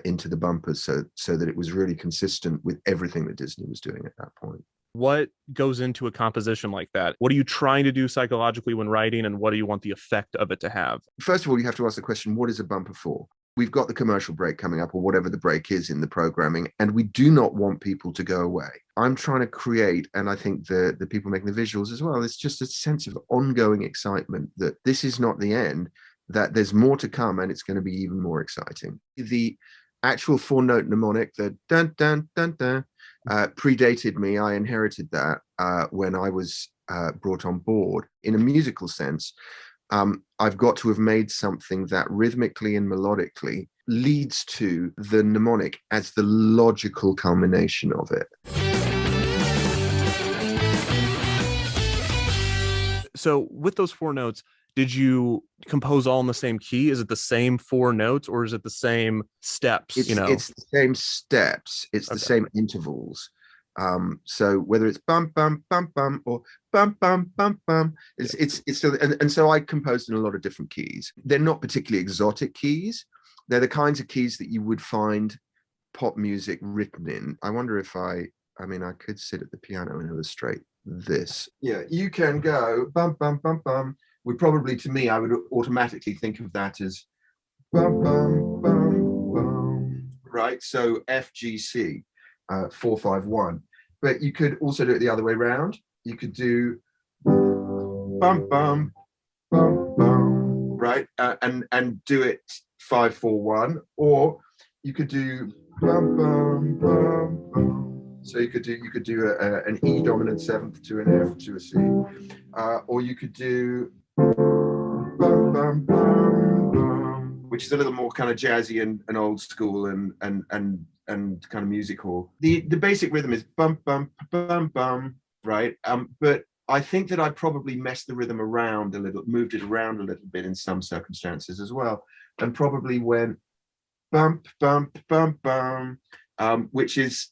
into the bumpers, so that it was really consistent with everything that Disney was doing at that point. What goes into a composition like that? What are you trying to do psychologically when writing, and what do you want the effect of it to have? First of all, you have to ask the question, what is a bumper for? We've got the commercial break coming up, or whatever the break is in the programming, and we do not want people to go away. I'm trying to create, and I think the people making the visuals as well, it's just a sense of ongoing excitement that this is not the end, that there's more to come, and it's going to be even more exciting. The actual 4-note mnemonic, the dun dun dun dun, predated me. I inherited that when I was brought on board. In a musical sense, I've got to have made something that rhythmically and melodically leads to the mnemonic as the logical culmination of it. So with those 4 notes, did you compose all in the same key? Is it the same 4 notes, or is it the same steps? It's the same steps. It's the same intervals. So whether it's bum bum bum bum or bum bum bum bum, it's still. And so I composed in a lot of different keys. They're not particularly exotic keys. They're the kinds of keys that you would find pop music written in. I wonder if I could sit at the piano and illustrate this. Yeah, you can go bum bum bum bum. Would probably, to me, I would automatically think of that as bum bum bum bum, right? So F G C 4-5-1. But you could also do it the other way around. You could do bum bum bum bum, right? And do it 5-4-1, or you could do bum bum bum bum. So you could do an E dominant 7th to an F to a C, or you could do bum, bum, bum, bum, which is a little more kind of jazzy and old school and kind of musical. The basic rhythm is bum bum bum bum, right? But I think that I probably messed the rhythm around a little, moved it around a little bit in some circumstances as well, and probably went bump bump bum bum. Which is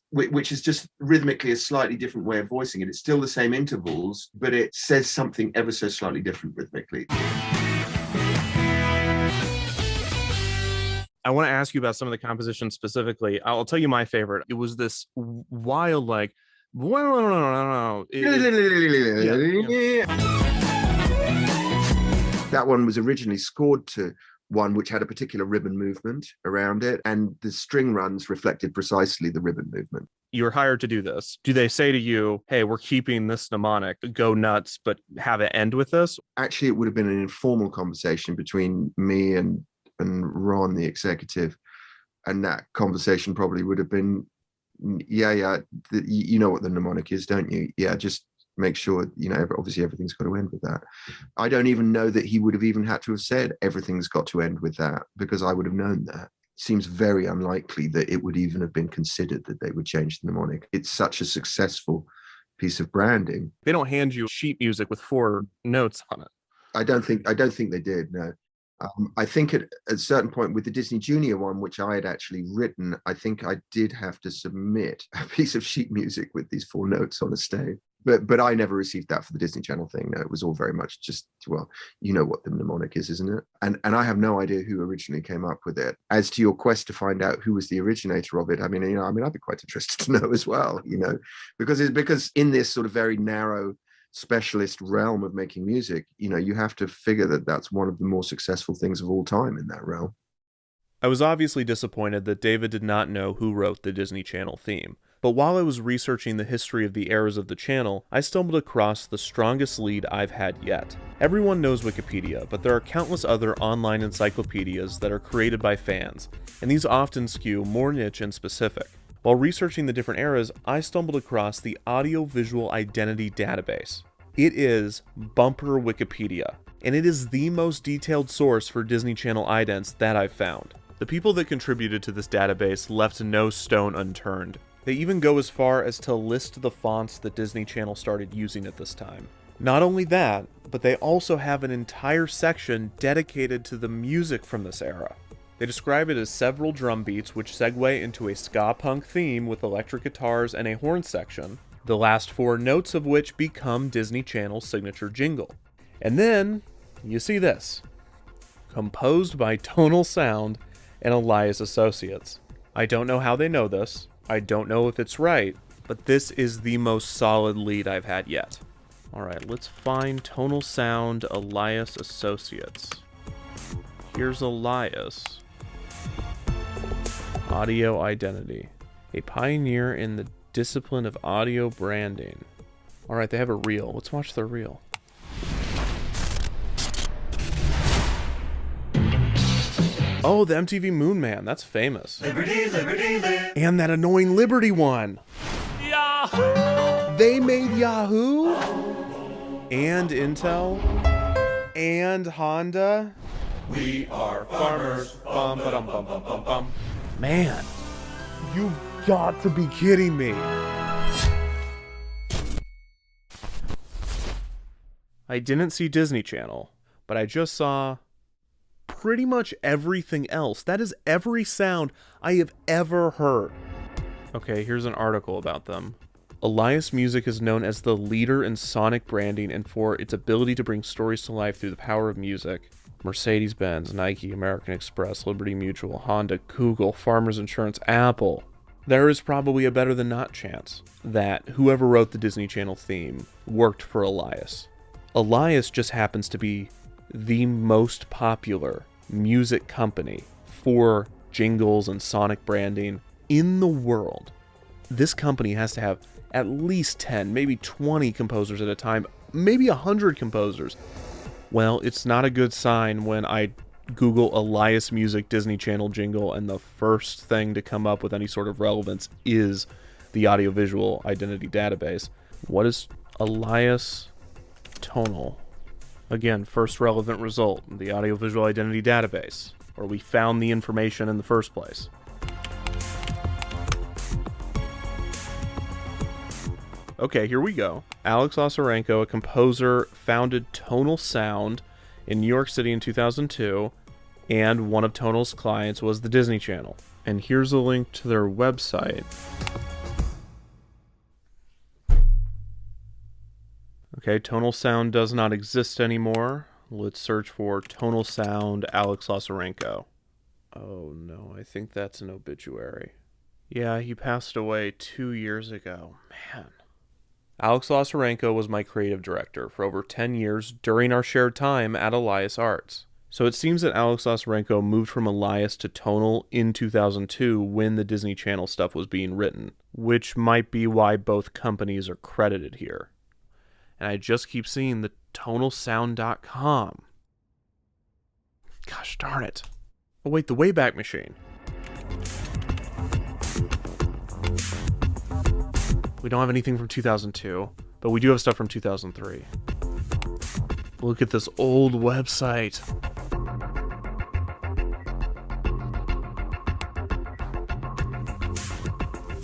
just rhythmically a slightly different way of voicing it. It's still the same intervals, but it says something ever so slightly different rhythmically. I want to ask you about some of the compositions specifically. I'll tell you my favorite. It was this wild, like, that one was originally scored to one which had a particular ribbon movement around it, and the string runs reflected precisely the ribbon movement. You were hired to do this. Do they say to you, hey, we're keeping this mnemonic, go nuts, but have it end with this? Actually, it would have been an informal conversation between me and Ron, the executive, and that conversation probably would have been, you know what the mnemonic is, don't you? Yeah, just make sure, obviously everything's got to end with that. I don't even know that he would have even had to have said everything's got to end with that, because I would have known that. Seems very unlikely that it would even have been considered that they would change the mnemonic. It's such a successful piece of branding. They don't hand you sheet music with 4 notes on it. I don't think they did, no. I think at a certain point with the Disney Junior one, which I had actually written, I think I did have to submit a piece of sheet music with these 4 notes on a stage. but I never received that for the Disney Channel thing. No, it was all very much just, well, you know what the mnemonic is, isn't it? And I have no idea who originally came up with it. As to your quest to find out who was the originator of it, I'd be quite interested to know as well, because in this sort of very narrow specialist realm of making music, you have to figure that that's one of the more successful things of all time in that realm. I was obviously disappointed that David did not know who wrote the Disney Channel theme, but while I was researching the history of the eras of the channel, I stumbled across the strongest lead I've had yet. Everyone knows Wikipedia, but there are countless other online encyclopedias that are created by fans, and these often skew more niche and specific. While researching the different eras, I stumbled across the Audiovisual Identity Database. It is bumper Wikipedia, and it is the most detailed source for Disney Channel idents that I've found. The people that contributed to this database left no stone unturned. They even go as far as to list the fonts that Disney Channel started using at this time. Not only that, but they also have an entire section dedicated to the music from this era. They describe it as several drum beats which segue into a ska punk theme with electric guitars and a horn section, the last 4 notes of which become Disney Channel's signature jingle. And then, you see this. Composed by Tonal Sound and Elias Associates. I don't know how they know this. I don't know if it's right, but this is the most solid lead I've had yet. Alright, let's find Tonal Sound Elias Associates. Here's Elias. Audio Identity. A pioneer in the discipline of audio branding. Alright, they have a reel. Let's watch their reel. Oh, the MTV Moon Man. That's famous. Liberty, liberty, liberty. And that annoying Liberty one. Yahoo! They made Yahoo? And Intel? And Honda? We are farmers. Bum, ba-dum, bum, bum, bum, bum. Man, you've got to be kidding me. I didn't see Disney Channel, but I just saw pretty much everything else. That is every sound I have ever heard. Okay, here's an article about them. Elias Music is known as the leader in sonic branding and for its ability to bring stories to life through the power of music. Mercedes-Benz, Nike, American Express, Liberty Mutual, Honda, Google, Farmers Insurance, Apple. There is probably a better than not chance that whoever wrote the Disney Channel theme worked for Elias. Elias just happens to be the most popular music company for jingles and sonic branding in the world. This company has to have at least 10, maybe 20 composers at a time, maybe 100 composers. Well, it's not a good sign when I Google Elias Music Disney Channel jingle and the first thing to come up with any sort of relevance is the Audiovisual Identity Database. What is Elias Tonal? Again, first relevant result, the Audiovisual Identity Database, where we found the information in the first place. Okay, here we go. Alex Osarenko, a composer, founded Tonal Sound in New York City in 2002, and one of Tonal's clients was the Disney Channel. And here's a link to their website. Okay, Tonal Sound does not exist anymore. Let's search for Tonal Sound Alex Osarenko. Oh no, I think that's an obituary. Yeah, he passed away 2 years ago. Man. Alex Osarenko was my creative director for over 10 years during our shared time at Elias Arts. So it seems that Alex Osarenko moved from Elias to Tonal in 2002 when the Disney Channel stuff was being written, which might be why both companies are credited here. And I just keep seeing the tonalsound.com. Gosh darn it. Oh wait, the Wayback Machine. We don't have anything from 2002, but we do have stuff from 2003. Look at this old website.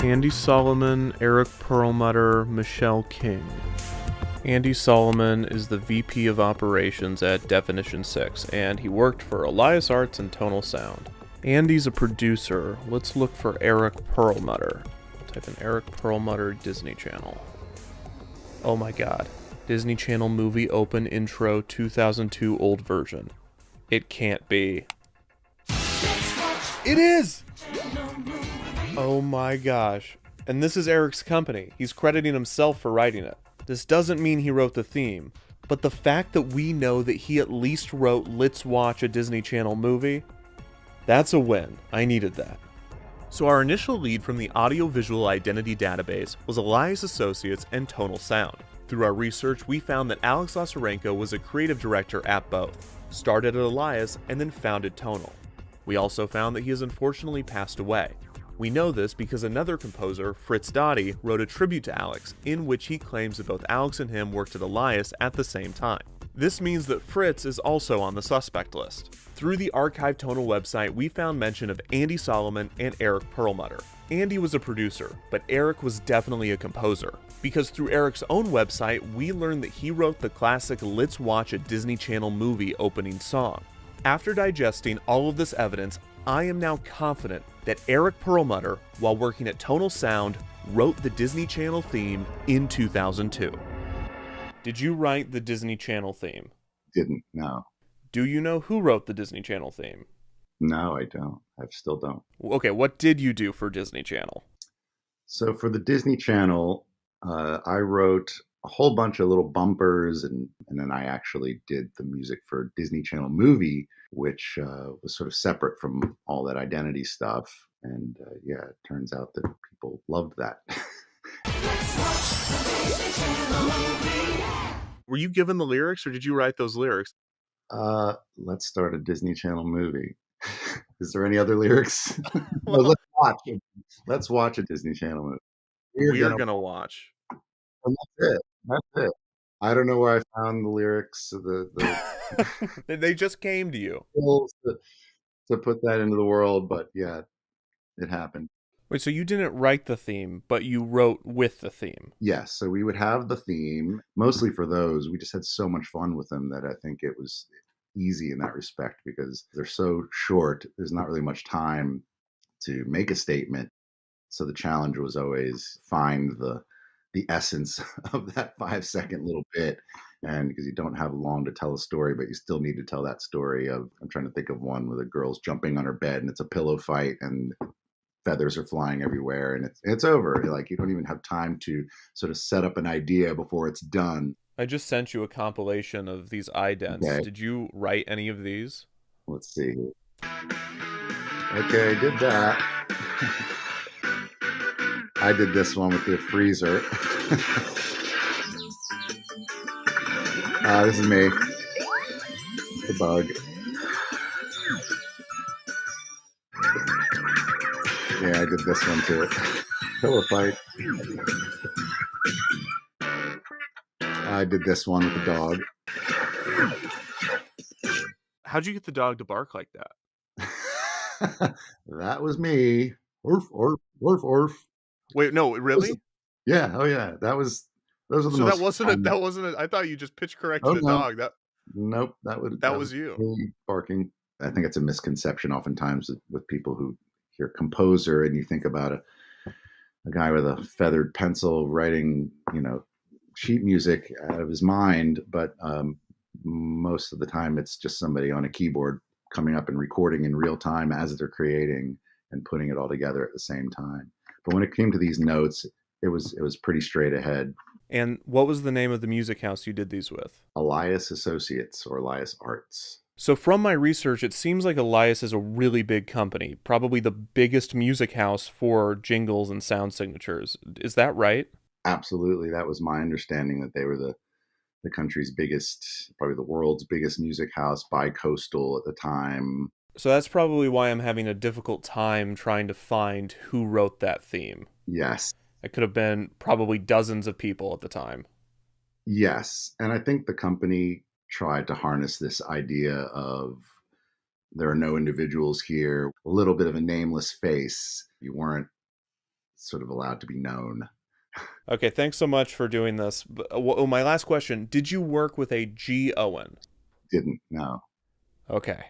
Andy Solomon, Eric Perlmutter, Michelle King. Andy Solomon is the VP of Operations at Definition 6, and he worked for Elias Arts and Tonal Sound. Andy's a producer. Let's look for Eric Perlmutter. Type in Eric Perlmutter Disney Channel. Oh my god. Disney Channel movie open intro 2002 old version. It can't be. It is! Oh my gosh. And this is Eric's company. He's crediting himself for writing it. This doesn't mean he wrote the theme, but the fact that we know that he at least wrote Let's Watch a Disney Channel Movie, that's a win. I needed that. So our initial lead from the audiovisual identity database was Elias Associates and Tonal Sound. Through our research, we found that Alex Lazarenko was a creative director at both, started at Elias and then founded Tonal. We also found that he has unfortunately passed away. We know this because another composer, Fritz Dottie, wrote a tribute to Alex, in which he claims that both Alex and him worked at Elias at the same time. This means that Fritz is also on the suspect list. Through the Archive Tonal website, we found mention of Andy Solomon and Eric Perlmutter. Andy was a producer, but Eric was definitely a composer, because through Eric's own website, we learned that he wrote the classic Let's Watch a Disney Channel Movie opening song. After digesting all of this evidence, I am now confident that Eric Perlmutter, while working at Tonal Sound, wrote the Disney Channel theme in 2002. Did you write the Disney Channel theme? Didn't, no. Do you know who wrote the Disney Channel theme? No, I don't. I still don't. Okay, what did you do for Disney Channel? So for the Disney Channel, I wrote a whole bunch of little bumpers, and then I actually did the music for Disney Channel Movie, which was sort of separate from all that identity stuff. And yeah, it turns out that people loved that. Were you given the lyrics, or did you write those lyrics? Let's start a Disney Channel movie. Is there any other lyrics? No, let's watch a Disney Channel movie. We're gonna watch. And that's it. That's it. I don't know where I found the lyrics. They just came to you. To put that into the world, but yeah, it happened. Wait, so you didn't write the theme, but you wrote with the theme? Yes, so we would have the theme, mostly for those. We just had so much fun with them that I think it was easy in that respect because they're so short. There's not really much time to make a statement. So the challenge was always find the essence of that 5-second little bit. And because you don't have long to tell a story, but you still need to tell that story of, I'm trying to think of one where the girl's jumping on her bed and it's a pillow fight and feathers are flying everywhere and it's over. Like you don't even have time to sort of set up an idea before it's done. I just sent you a compilation of these idents. Okay. Did you write any of these? Let's see. Okay, I did that. I did this one with the freezer. This is me. The bug. Yeah, I did this one too. Pillow fight. I did this one with the dog. How'd you get the dog to bark like that? That was me. Orf, orf, orf, orf. Wait, no, really? Yeah, oh yeah. Those are the so most that wasn't I thought you just pitch corrected a dog. Nope, that was you. Me barking. I think it's a misconception oftentimes with people who hear composer and you think about a guy with a feathered pencil writing, sheet music out of his mind, but most of the time it's just somebody on a keyboard coming up and recording in real time as they're creating and putting it all together at the same time. But when it came to these notes, it was pretty straight ahead. And what was the name of the music house you did these with? Elias Associates or Elias Arts. So from my research, it seems like Elias is a really big company, probably the biggest music house for jingles and sound signatures. Is that right? Absolutely. That was my understanding, that they were the country's biggest, probably the world's biggest music house, bi-coastal at the time. So that's probably why I'm having a difficult time trying to find who wrote that theme. Yes. It could have been probably dozens of people at the time. Yes. And I think the company tried to harness this idea of there are no individuals here, a little bit of a nameless face. You weren't sort of allowed to be known. Okay, thanks so much for doing this. My last question, did you work with a G. Owen? Didn't, no. Okay.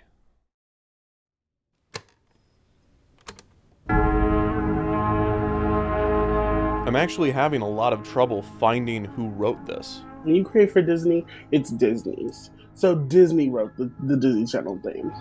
I'm actually having a lot of trouble finding who wrote this. When you create for Disney, it's Disney's. So Disney wrote the Disney Channel theme.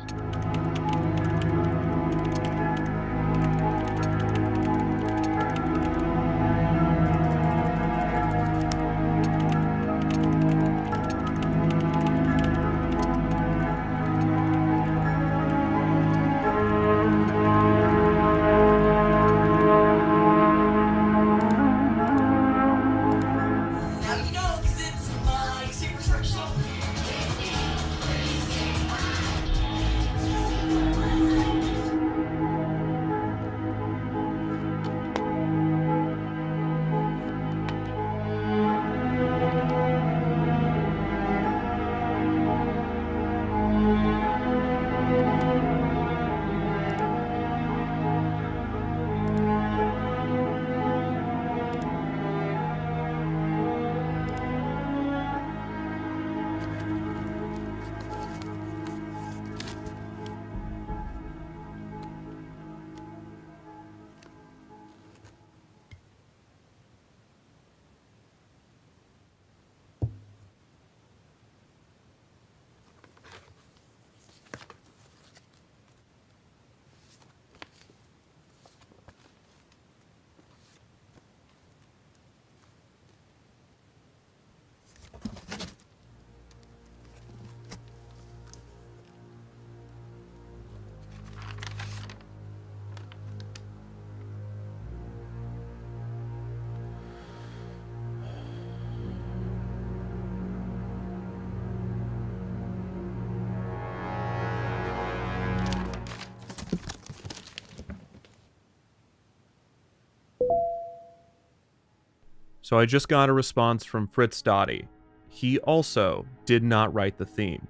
So I just got a response from Fritz Dottie. He also did not write the theme.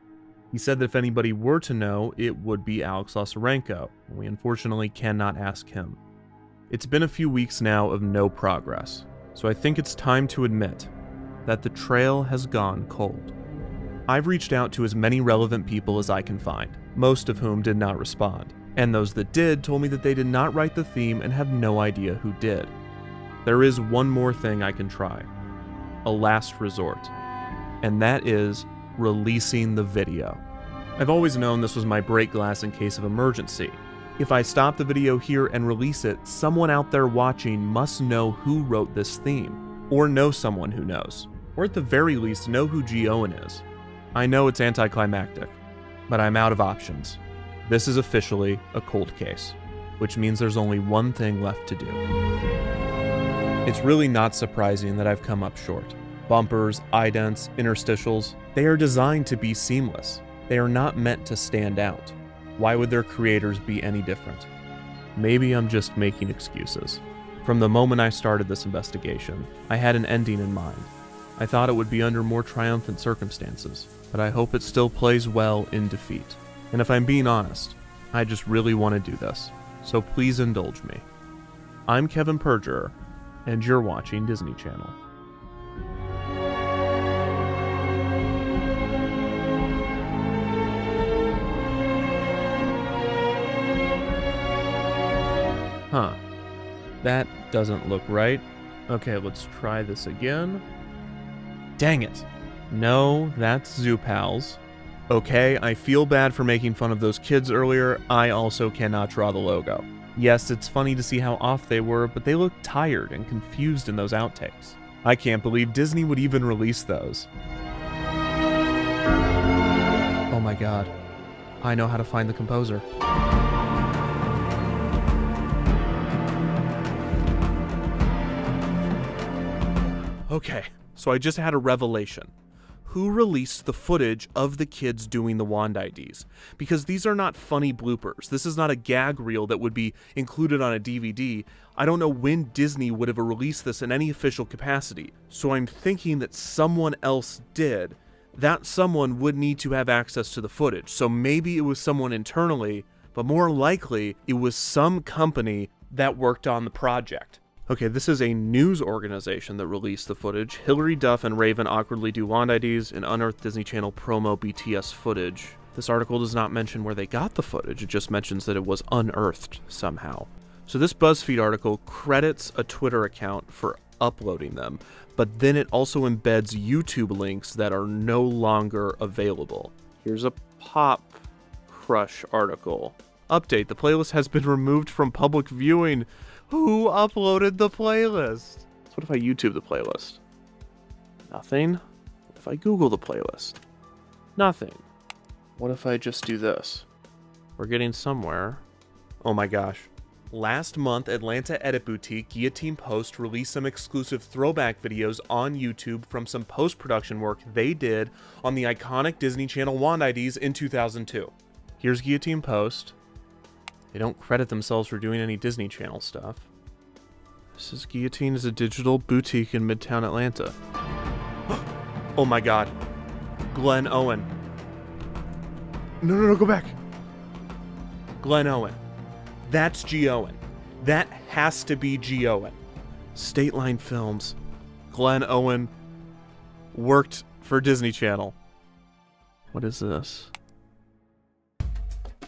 He said that if anybody were to know, it would be Alex Lazarenko, and we unfortunately cannot ask him. It's been a few weeks now of no progress, so I think it's time to admit that the trail has gone cold. I've reached out to as many relevant people as I can find, most of whom did not respond, and those that did told me that they did not write the theme and have no idea who did. There is one more thing I can try, a last resort, and that is releasing the video. I've always known this was my break glass in case of emergency. If I stop the video here and release it, someone out there watching must know who wrote this theme, or know someone who knows, or at the very least know who G. Owen is. I know it's anticlimactic, but I'm out of options. This is officially a cold case, which means there's only one thing left to do. It's really not surprising that I've come up short. Bumpers, idents, interstitials, they are designed to be seamless. They are not meant to stand out. Why would their creators be any different? Maybe I'm just making excuses. From the moment I started this investigation, I had an ending in mind. I thought it would be under more triumphant circumstances, but I hope it still plays well in defeat. And if I'm being honest, I just really want to do this, so please indulge me. I'm Kevin Perger, and you're watching Disney Channel. Huh. That doesn't look right. Okay, let's try this again. Dang it. No, that's Zoo Pals. Okay, I feel bad for making fun of those kids earlier. I also cannot draw the logo. Yes, it's funny to see how off they were, but they look tired and confused in those outtakes. I can't believe Disney would even release those. Oh my god. I know how to find the composer. Okay, so I just had a revelation. Who released the footage of the kids doing the wand IDs? Because these are not funny bloopers. This is not a gag reel that would be included on a DVD. I don't know when Disney would have released this in any official capacity. So I'm thinking that someone else did. That someone would need to have access to the footage. So maybe it was someone internally, but more likely it was some company that worked on the project. Okay, this is a news organization that released the footage. Hilary Duff and Raven awkwardly do wand IDs in unearthed Disney Channel promo BTS footage. This article does not mention where they got the footage, it just mentions that it was unearthed somehow. So this BuzzFeed article credits a Twitter account for uploading them, but then it also embeds YouTube links that are no longer available. Here's a Pop Crush article. Update, the playlist has been removed from public viewing. Who uploaded the playlist? So what if I YouTube the playlist? Nothing. What if I Google the playlist? Nothing. What if I just do this? We're getting somewhere. Oh my gosh. Last month, Atlanta edit boutique Guillotine Post released some exclusive throwback videos on YouTube from some post-production work they did on the iconic Disney Channel Wand IDs in 2002. Here's Guillotine Post. They don't credit themselves for doing any Disney Channel stuff. This is Guillotine is a digital boutique in Midtown Atlanta. Oh my god. Glenn Owen. No, go back. Glenn Owen. That's G. Owen. That has to be G. Owen. State Line Films. Glenn Owen worked for Disney Channel. What is this?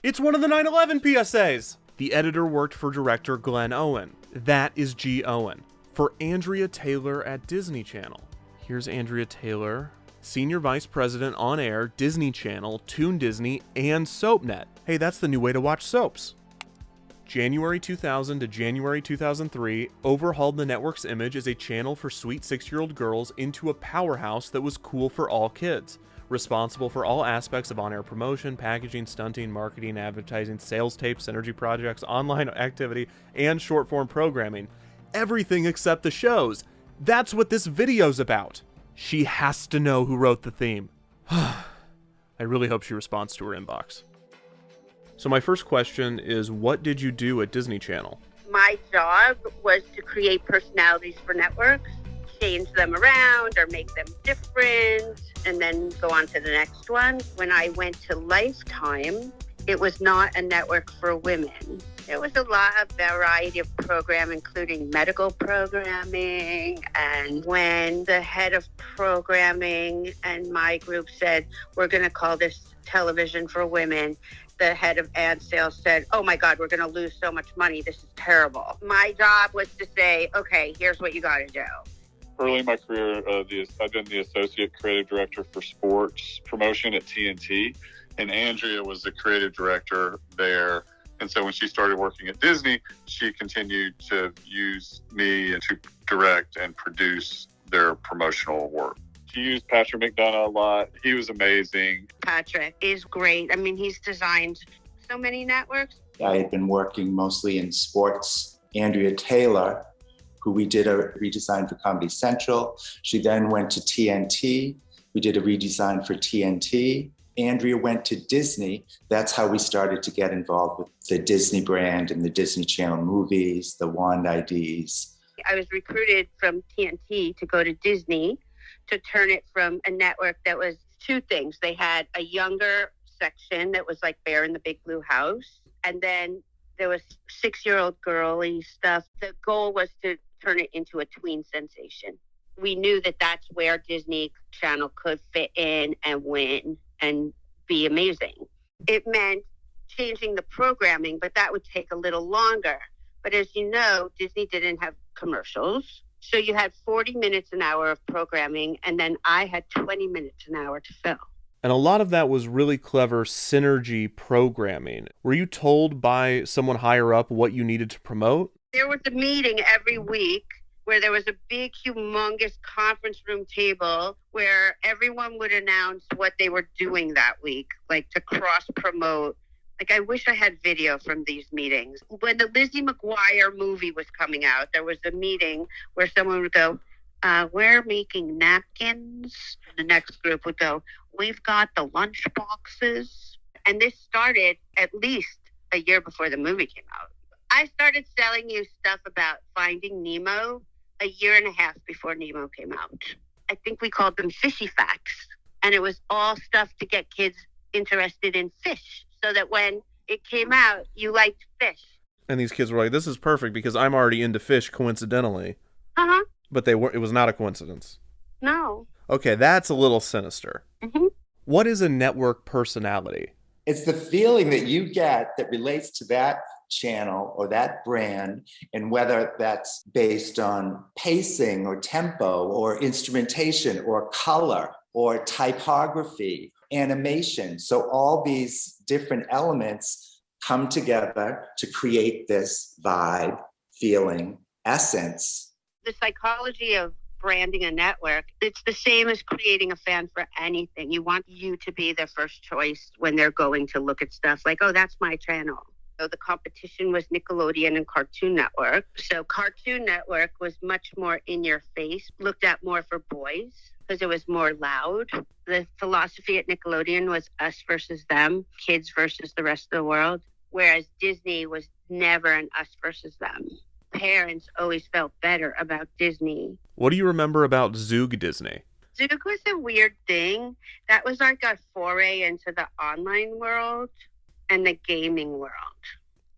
It's one of the 9/11 PSAs! The editor worked for director Glenn Owen. That is G. Owen. For Andrea Taylor at Disney Channel. Here's Andrea Taylor, Senior Vice President on Air, Disney Channel, Toon Disney, and SoapNet. Hey, that's the new way to watch soaps. January 2000 to January 2003 overhauled the network's image as a channel for sweet 6-year-old girls into a powerhouse that was cool for all kids, responsible for all aspects of on-air promotion, packaging, stunting, marketing, advertising, sales tapes, synergy projects, online activity, and short-form programming. Everything except the shows. That's what this video's about. She has to know who wrote the theme. I really hope she responds to her inbox. So my first question is, what did you do at Disney Channel? My job was to create personalities for networks, change them around or make them different, and then go on to the next one. When I went to Lifetime, it was not a network for women. There was a lot of variety of program, including medical programming. And when the head of programming and my group said, we're going to call this Television for Women, the head of ad sales said, oh my God, we're going to lose so much money. This is terrible. My job was to say, okay, here's what you got to do. Early in my career, I've been the associate creative director for sports promotion at TNT, and Andrea was the creative director there. And so when she started working at Disney, she continued to use me to direct and produce their promotional work. She used Patrick McDonough a lot. He was amazing. Patrick is great. I mean, he's designed so many networks. I had been working mostly in sports. Andrea Taylor, who we did a redesign for Comedy Central. She then went to TNT. We did a redesign for TNT. Andrea went to Disney. That's how we started to get involved with the Disney brand and the Disney Channel movies, the Wand IDs. I was recruited from TNT to go to Disney to turn it from a network that was two things. They had a younger section that was like Bear in the Big Blue House. And then there was 6-year-old girly stuff. The goal was to turn it into a tween sensation. We knew that that's where Disney Channel could fit in and win and be amazing. It meant changing the programming, but that would take a little longer. But as you know, Disney didn't have commercials. So you had 40 minutes an hour of programming, and then I had 20 minutes an hour to fill. And a lot of that was really clever synergy programming. Were you told by someone higher up what you needed to promote? There was a meeting every week where there was a big, humongous conference room table where everyone would announce what they were doing that week, like to cross-promote. Like, I wish I had video from these meetings. When the Lizzie McGuire movie was coming out, there was a meeting where someone would go, we're making napkins. The next group would go, we've got the lunch boxes. And this started at least a year before the movie came out. I started selling you stuff about Finding Nemo a year and a half before Nemo came out. I think we called them fishy facts. And it was all stuff to get kids interested in fish, so that when it came out, you liked fish. And these kids were like, this is perfect because I'm already into fish coincidentally. Uh-huh. But it was not a coincidence. No. Okay, that's a little sinister. Mm-hmm. What is a network personality? It's the feeling that you get that relates to that channel or that brand, and whether that's based on pacing or tempo or instrumentation or color or typography, animation. So all these different elements come together to create this vibe, feeling, essence. The psychology of branding a network, it's the same as creating a fan for anything. You want you to be their first choice when they're going to look at stuff like, oh, that's my channel. So the competition was Nickelodeon and Cartoon Network. So Cartoon Network was much more in your face, looked at more for boys because it was more loud. The philosophy at Nickelodeon was us versus them, kids versus the rest of the world, whereas Disney was never an us versus them. Parents always felt better about Disney. What do you remember about Zoog Disney? Zoog was a weird thing. That was like a foray into the online world and the gaming world,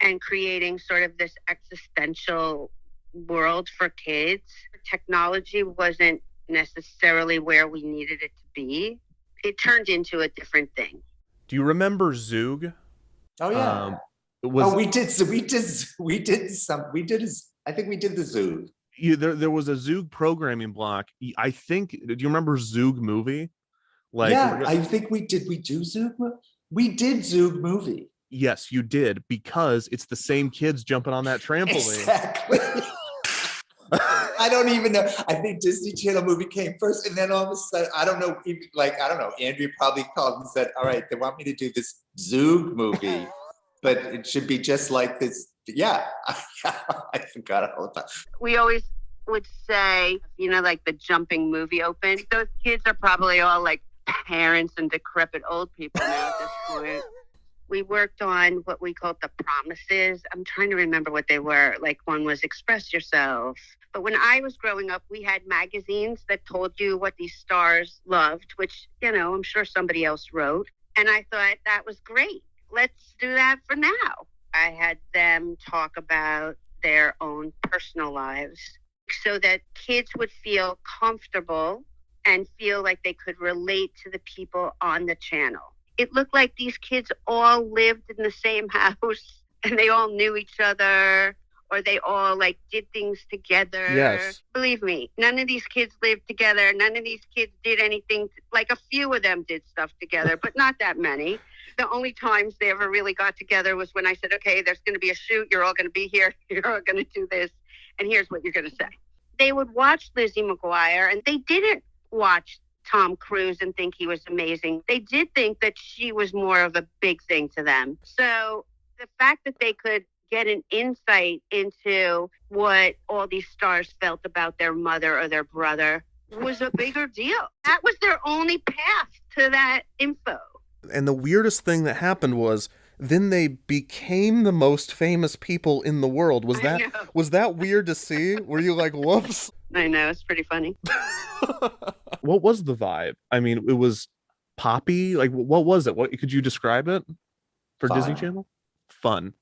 and creating sort of this existential world for kids. Technology wasn't necessarily where we needed it to be. It turned into a different thing. Do you remember Zoog? Oh yeah. I think we did the Zoog. There was a Zoog programming block. I think. Do you remember Zoog movie? I think we did. We do Zoog. We did Zoog movie. Yes, you did, because it's the same kids jumping on that trampoline. Exactly. I don't even know. I think Disney Channel movie came first, and then all of a sudden, I don't know. Andrea probably called and said, "All right, they want me to do this Zoog movie, but it should be just like this." Yeah, I forgot all about. We always would say, like the jumping movie open. Those kids are probably all like parents and decrepit old people now at this point. We worked on what we called the promises. I'm trying to remember what they were. Like one was express yourself. But when I was growing up, we had magazines that told you what these stars loved, which, I'm sure somebody else wrote. And I thought that was great. Let's do that for now. I had them talk about their own personal lives so that kids would feel comfortable and feel like they could relate to the people on the channel. It looked like these kids all lived in the same house and they all knew each other, or they all did things together. Yes. Believe me, none of these kids lived together. None of these kids did anything. A few of them did stuff together, but not that many. The only times they ever really got together was when I said, okay, there's going to be a shoot. You're all going to be here. You're all going to do this. And here's what you're going to say. They would watch Lizzie McGuire, and they didn't watch Tom Cruise and think he was amazing. They did think that she was more of a big thing to them. So the fact that they could get an insight into what all these stars felt about their mother or their brother was a bigger deal. That was their only path to that info. And the weirdest thing that happened was then they became the most famous people in the world. Was that weird to see? Were you like, whoops? I know, it's pretty funny. What was the vibe? I mean, it was poppy. What was it? What could you describe it for Fun. Disney Channel? Fun.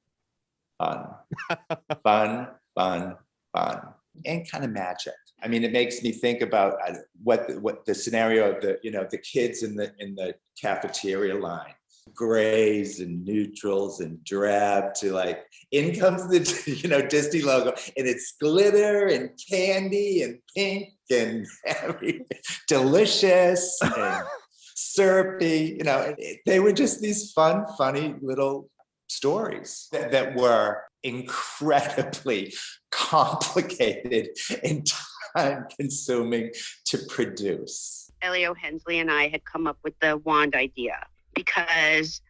Fun, and kind of magic. I mean, it makes me think about what the scenario of the kids in the cafeteria line, grays and neutrals and drab to in comes the Disney logo, and it's glitter and candy and pink and everything, delicious and syrupy. They were just these fun, funny little stories that were incredibly complicated and time-consuming to produce. Elio Hensley and I had come up with the wand idea because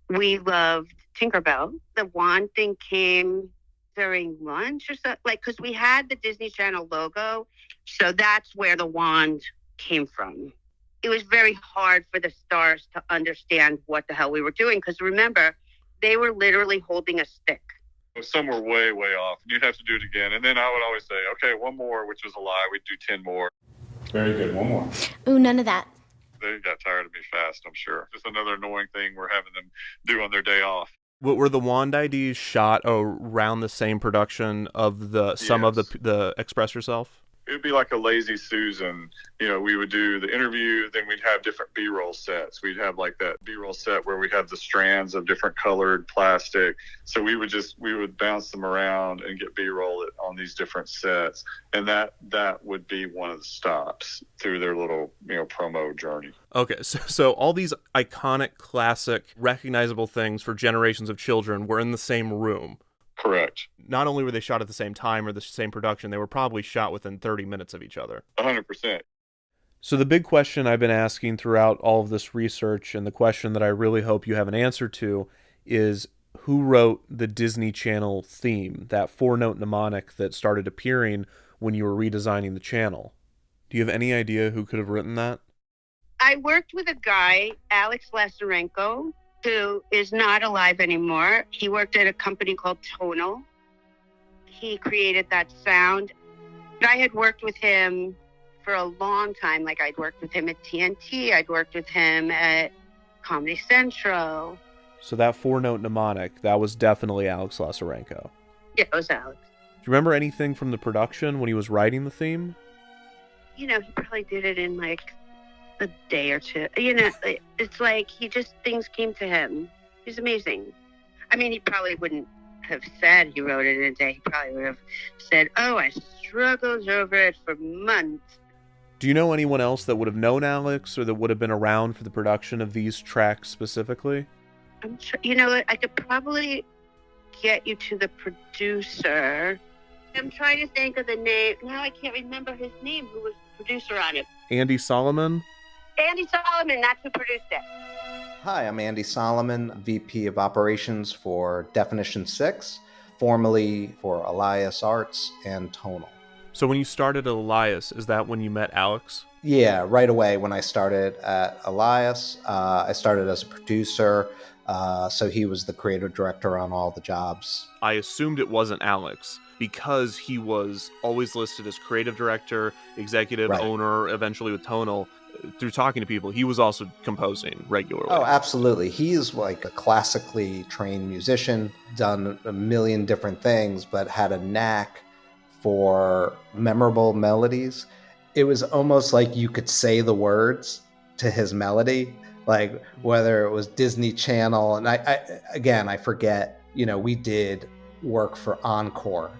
we loved Tinkerbell. The wand thing came during lunch or so, because we had the Disney Channel logo, so that's where the wand came from. It was very hard for the stars to understand what the hell we were doing, because remember, they were literally holding a stick. Some were way, way off. You'd have to do it again. And then I would always say, okay, one more, which was a lie. We'd do 10 more. Very good. One more. Ooh, none of that. They got tired of me fast, I'm sure. Just another annoying thing we're having them do on their day off. What were the wand IDs shot around the same production of some of the Express Yourself? It would be like a Lazy Susan. You know, we would do the interview, then we'd have different B-roll sets. We'd have like that B-roll set where we have the strands of different colored plastic. So we would bounce them around and get B-roll on these different sets. And that would be one of the stops through their little, promo journey. Okay, so all these iconic, classic, recognizable things for generations of children were in the same room. Correct. Not only were they shot at the same time or the same production, they were probably shot within 30 minutes of each other. 100%. So the big question I've been asking throughout all of this research, and the question that I really hope you have an answer to, is who wrote the Disney Channel theme, that 4-note mnemonic that started appearing when you were redesigning the channel? Do you have any idea who could have written that? I worked with a guy, Alex Lazarenko, who is not alive anymore. He worked at a company called Tonal. He created that sound. I had worked with him for a long time. Like, I'd worked with him at TNT. I'd worked with him at Comedy Central. So that 4-note mnemonic, that was definitely Alex Lazarenko. Yeah, it was Alex. Do you remember anything from the production when he was writing the theme? He probably did it in like a day or two. It's like things came to him. He's amazing. I mean, he probably wouldn't have said he wrote it in a day. He probably would have said, I struggled over it for months. Do you know anyone else that would have known Alex or that would have been around for the production of these tracks specifically? I'm sure, I could probably get you to the producer. I'm trying to think of the name. Now I can't remember his name, who was the producer on it. Andy Solomon? Andy Solomon, that's who produced it. Hi, I'm Andy Solomon, VP of Operations for Definition 6, formerly for Elias Arts and Tonal. So when you started at Elias, is that when you met Alex? Yeah, right away when I started at Elias. I started as a producer, so he was the creative director on all the jobs. I assumed it wasn't Alex because he was always listed as creative director, executive, owner, eventually with Tonal. Through talking to people, he was also composing regularly. Oh, absolutely. He's like a classically trained musician, done a million different things, but had a knack for memorable melodies. It was almost like you could say the words to his melody, like whether it was Disney Channel. And I forget, we did work for Encore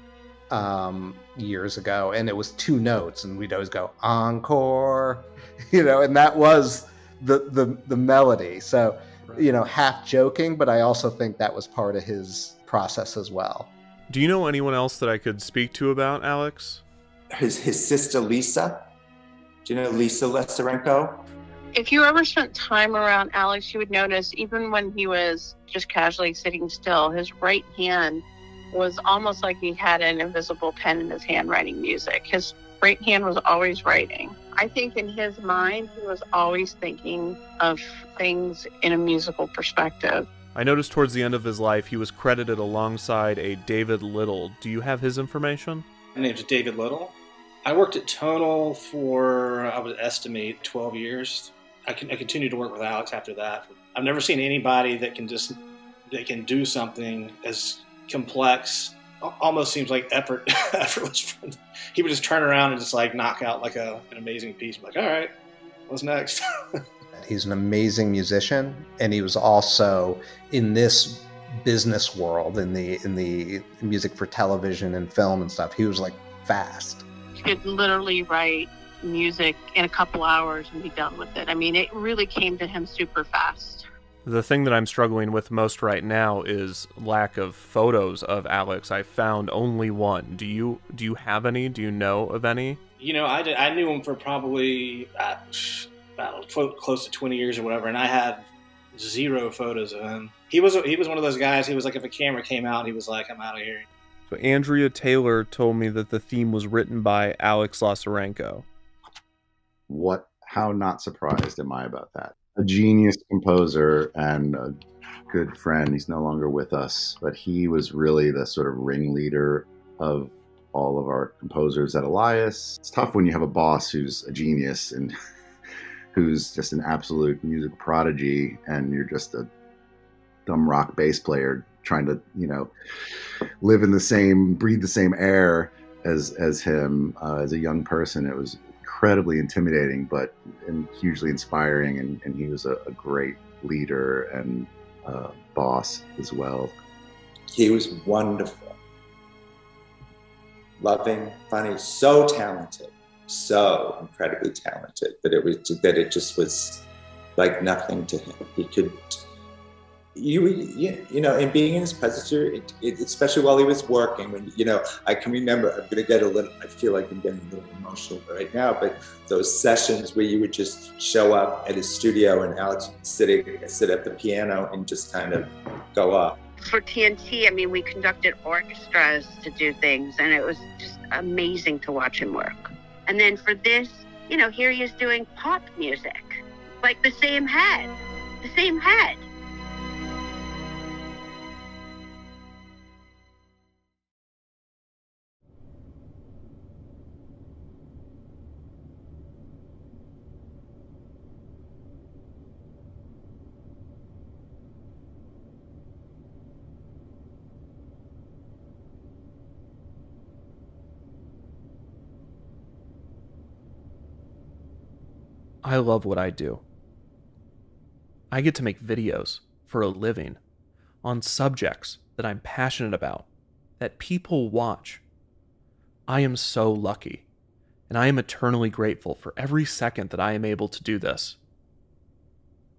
years ago, and it was 2 notes, and we'd always go encore, and that was the melody. So, half joking, but I also think that was part of his process as well. Do you know anyone else that I could speak to about Alex? His sister Lisa. Do you know Lisa Lazarenko? If you ever spent time around Alex, you would notice even when he was just casually sitting still, his right hand was almost like he had an invisible pen in his hand writing music. His right hand was always writing. I think in his mind, he was always thinking of things in a musical perspective. I noticed towards the end of his life, he was credited alongside a David Little. Do you have his information? My name's David Little. I worked at Tonal for, I would estimate, 12 years. I continued to work with Alex after that. I've never seen anybody that can do something as complex, almost seems like effortless. He would just turn around and just like knock out like an amazing piece. I'm like, all right, what's next? He's an amazing musician, and he was also in this business world, in the music for television and film and stuff. He was like fast. He could literally write music in a couple hours and be done with it. I mean, it really came to him super fast. The thing that I'm struggling with most right now is lack of photos of Alex. I found only one. Do you have any? Do you know of any? I knew him for probably close to 20 years or whatever, and I had 0 photos of him. He was one of those guys. He was like, if a camera came out, he was like, I'm out of here. So Andrea Taylor told me that the theme was written by Alex Lazarenko. How not surprised am I about that? A genius composer and a good friend. He's no longer with us, but he was really the sort of ringleader of all of our composers at Elias. It's tough when you have a boss who's a genius and who's just an absolute musical prodigy, and you're just a dumb rock bass player trying to, breathe the same air. as him as a young person. It was incredibly intimidating, and hugely inspiring, and he was a great leader and boss as well. He was wonderful, loving, funny, so talented, so incredibly talented that it just was like nothing to him. He could, you know, and being in his presence, especially while he was working, when, you know, I can remember, I'm going to get I feel like I'm getting a little emotional right now, but those sessions where you would just show up at his studio and Alex would sit at the piano and just kind of go up. For TNT, I mean, we conducted orchestras to do things, and it was just amazing to watch him work. And then for this, you know, here he is doing pop music, like the same head. I love what I do. I get to make videos for a living on subjects that I'm passionate about, that people watch. I am so lucky, and I am eternally grateful for every second that I am able to do this.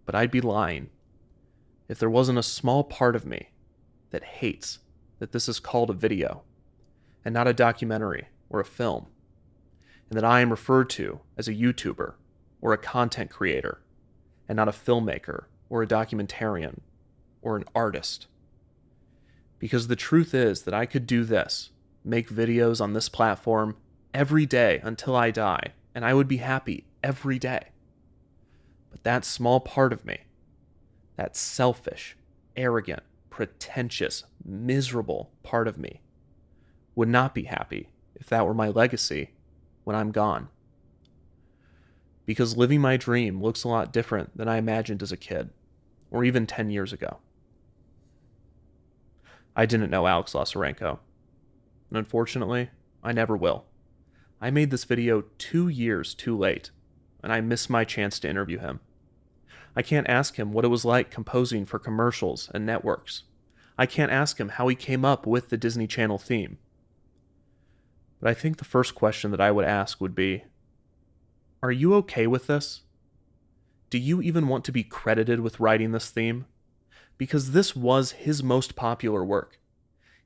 But I'd be lying if there wasn't a small part of me that hates that this is called a video and not a documentary or a film, and that I am referred to as a YouTuber or a content creator, and not a filmmaker or a documentarian or an artist. Because the truth is that I could do this, make videos on this platform every day until I die, and I would be happy every day. But that small part of me, that selfish, arrogant, pretentious, miserable part of me, would not be happy if that were my legacy when I'm gone. Because living my dream looks a lot different than I imagined as a kid, or even 10 years ago. I didn't know Alex Lazarenko, and unfortunately, I never will. I made this video 2 years too late, and I missed my chance to interview him. I can't ask him what it was like composing for commercials and networks. I can't ask him how he came up with the Disney Channel theme. But I think the first question that I would ask would be, are you okay with this? Do you even want to be credited with writing this theme? Because this was his most popular work.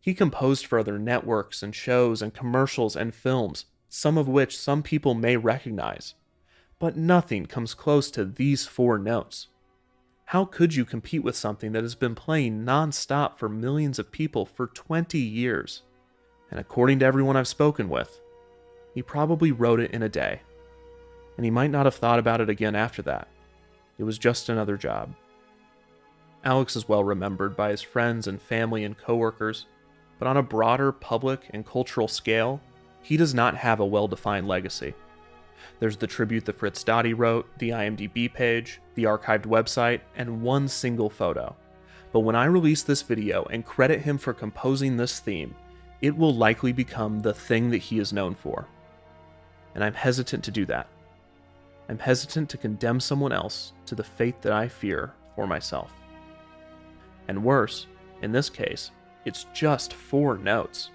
He composed for other networks and shows and commercials and films, some of which some people may recognize. But nothing comes close to these 4 notes. How could you compete with something that has been playing non-stop for millions of people for 20 years? And according to everyone I've spoken with, he probably wrote it in a day. And he might not have thought about it again after that. It was just another job. Alex is well remembered by his friends and family and coworkers, but on a broader public and cultural scale, he does not have a well-defined legacy. There's the tribute that Fritz Dottie wrote, the IMDb page, the archived website, and one single photo. But when I release this video and credit him for composing this theme, it will likely become the thing that he is known for. And I'm hesitant to do that. I'm hesitant to condemn someone else to the fate that I fear for myself. And worse, in this case, it's just 4 notes.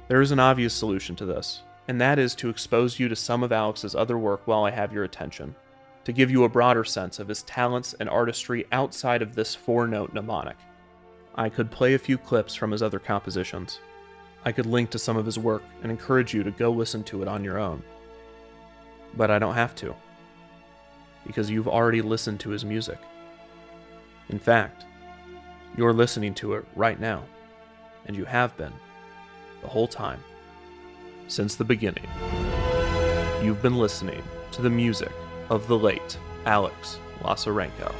There is an obvious solution to this, and that is to expose you to some of Alex's other work while I have your attention, to give you a broader sense of his talents and artistry outside of this 4-note mnemonic. I could play a few clips from his other compositions. I could link to some of his work and encourage you to go listen to it on your own. But I don't have to, because you've already listened to his music. In fact, you're listening to it right now, and you have been the whole time. Since the beginning, you've been listening to the music of the late Alex Lazarenko.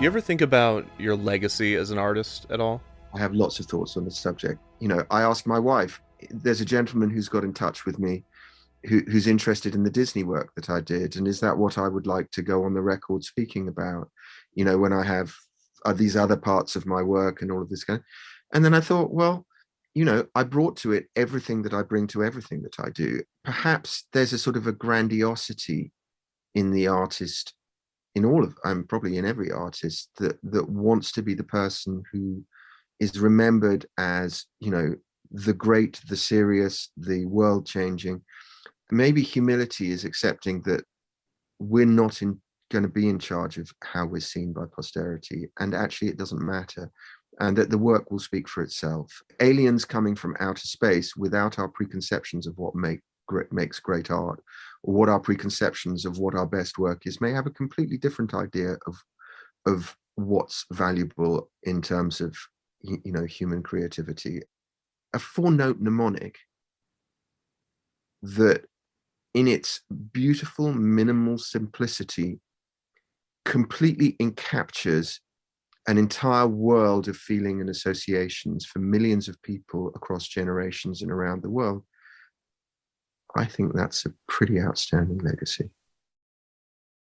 Do you ever think about your legacy as an artist at all? I have lots of thoughts on this subject. You know, I asked my wife, there's a gentleman who's got in touch with me who's interested in the Disney work that I did. And is that what I would like to go on the record speaking about? You know, when I have these other parts of my work and all of this kind of, and then I thought, well, you know, I brought to it everything that I bring to everything that I do. Perhaps there's a sort of a grandiosity in the artist, in all of, probably in every artist that wants to be the person who is remembered as, you know, the great, the serious, the world changing. Maybe humility is accepting that we're not going to be in charge of how we're seen by posterity, and actually it doesn't matter, and that the work will speak for itself. Aliens coming from outer space without our preconceptions of what makes great art, or what our preconceptions of what our best work is, may have a completely different idea of what's valuable in terms of, you know, human creativity. A 4-note mnemonic that in its beautiful minimal simplicity completely encaptures an entire world of feeling and associations for millions of people across generations and around the world. I think that's a pretty outstanding legacy.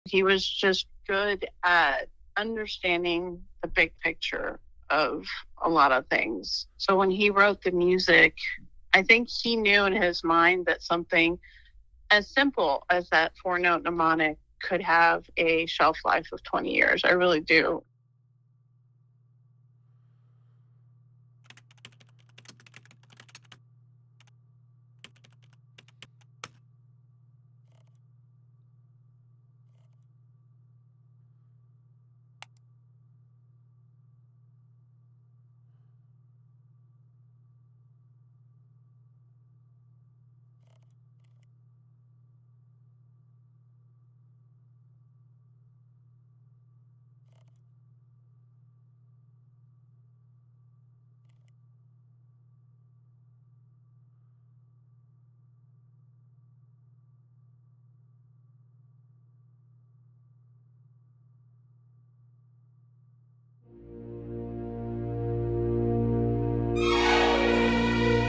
He was just good at understanding the big picture of a lot of things. So when he wrote the music, I think he knew in his mind that something as simple as that 4-note mnemonic could have a shelf life of 20 years. I really do.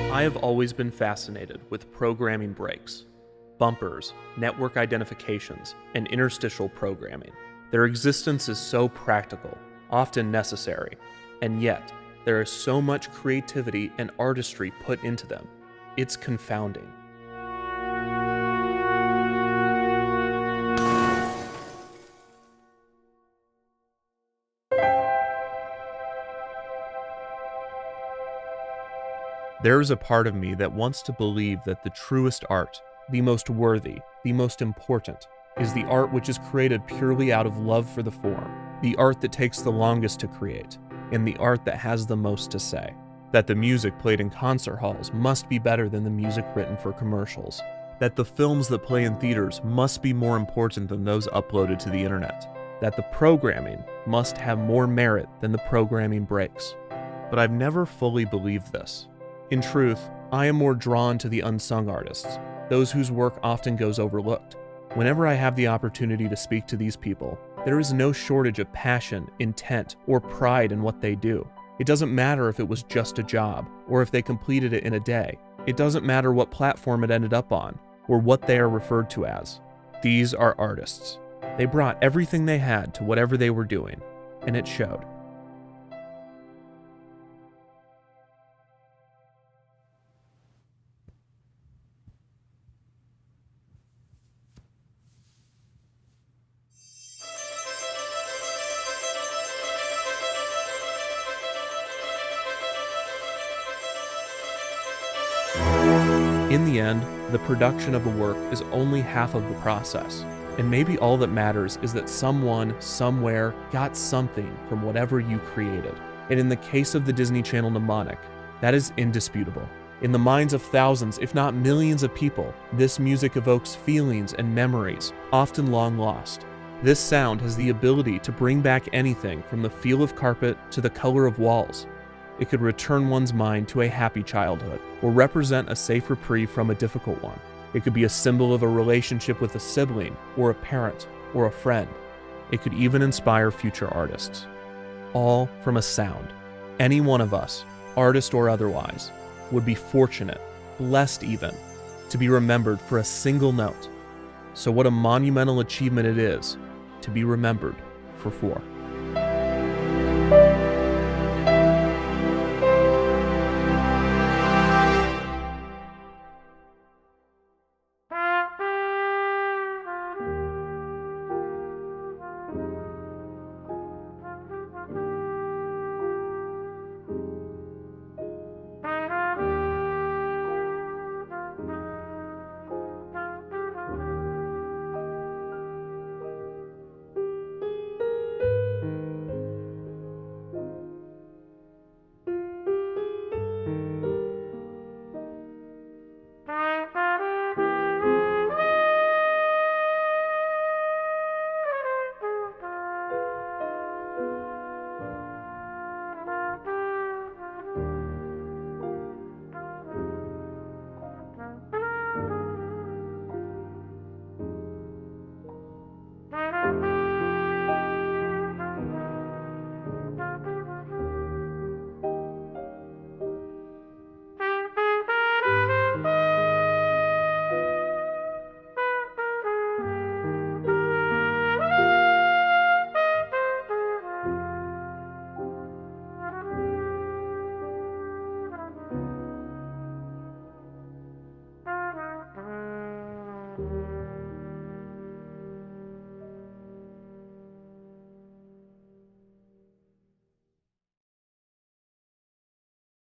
I have always been fascinated with programming breaks, bumpers, network identifications, and interstitial programming. Their existence is so practical, often necessary, and yet there is so much creativity and artistry put into them. It's confounding. There is a part of me that wants to believe that the truest art, the most worthy, the most important, is the art which is created purely out of love for the form, the art that takes the longest to create, and the art that has the most to say. That the music played in concert halls must be better than the music written for commercials. That the films that play in theaters must be more important than those uploaded to the internet. That the programming must have more merit than the programming breaks. But I've never fully believed this. In truth, I am more drawn to the unsung artists, those whose work often goes overlooked. Whenever I have the opportunity to speak to these people, there is no shortage of passion, intent, or pride in what they do. It doesn't matter if it was just a job, or if they completed it in a day. It doesn't matter what platform it ended up on, or what they are referred to as. These are artists. They brought everything they had to whatever they were doing, and it showed. In the end, the production of a work is only half of the process, and maybe all that matters is that someone, somewhere, got something from whatever you created. And in the case of the Disney Channel mnemonic, that is indisputable. In the minds of thousands, if not millions of people, this music evokes feelings and memories, often long lost. This sound has the ability to bring back anything from the feel of carpet to the color of walls. It could return one's mind to a happy childhood, or represent a safe reprieve from a difficult one. It could be a symbol of a relationship with a sibling, or a parent, or a friend. It could even inspire future artists. All from a sound. Any one of us, artist or otherwise, would be fortunate, blessed even, to be remembered for a single note. So what a monumental achievement it is to be remembered for 4.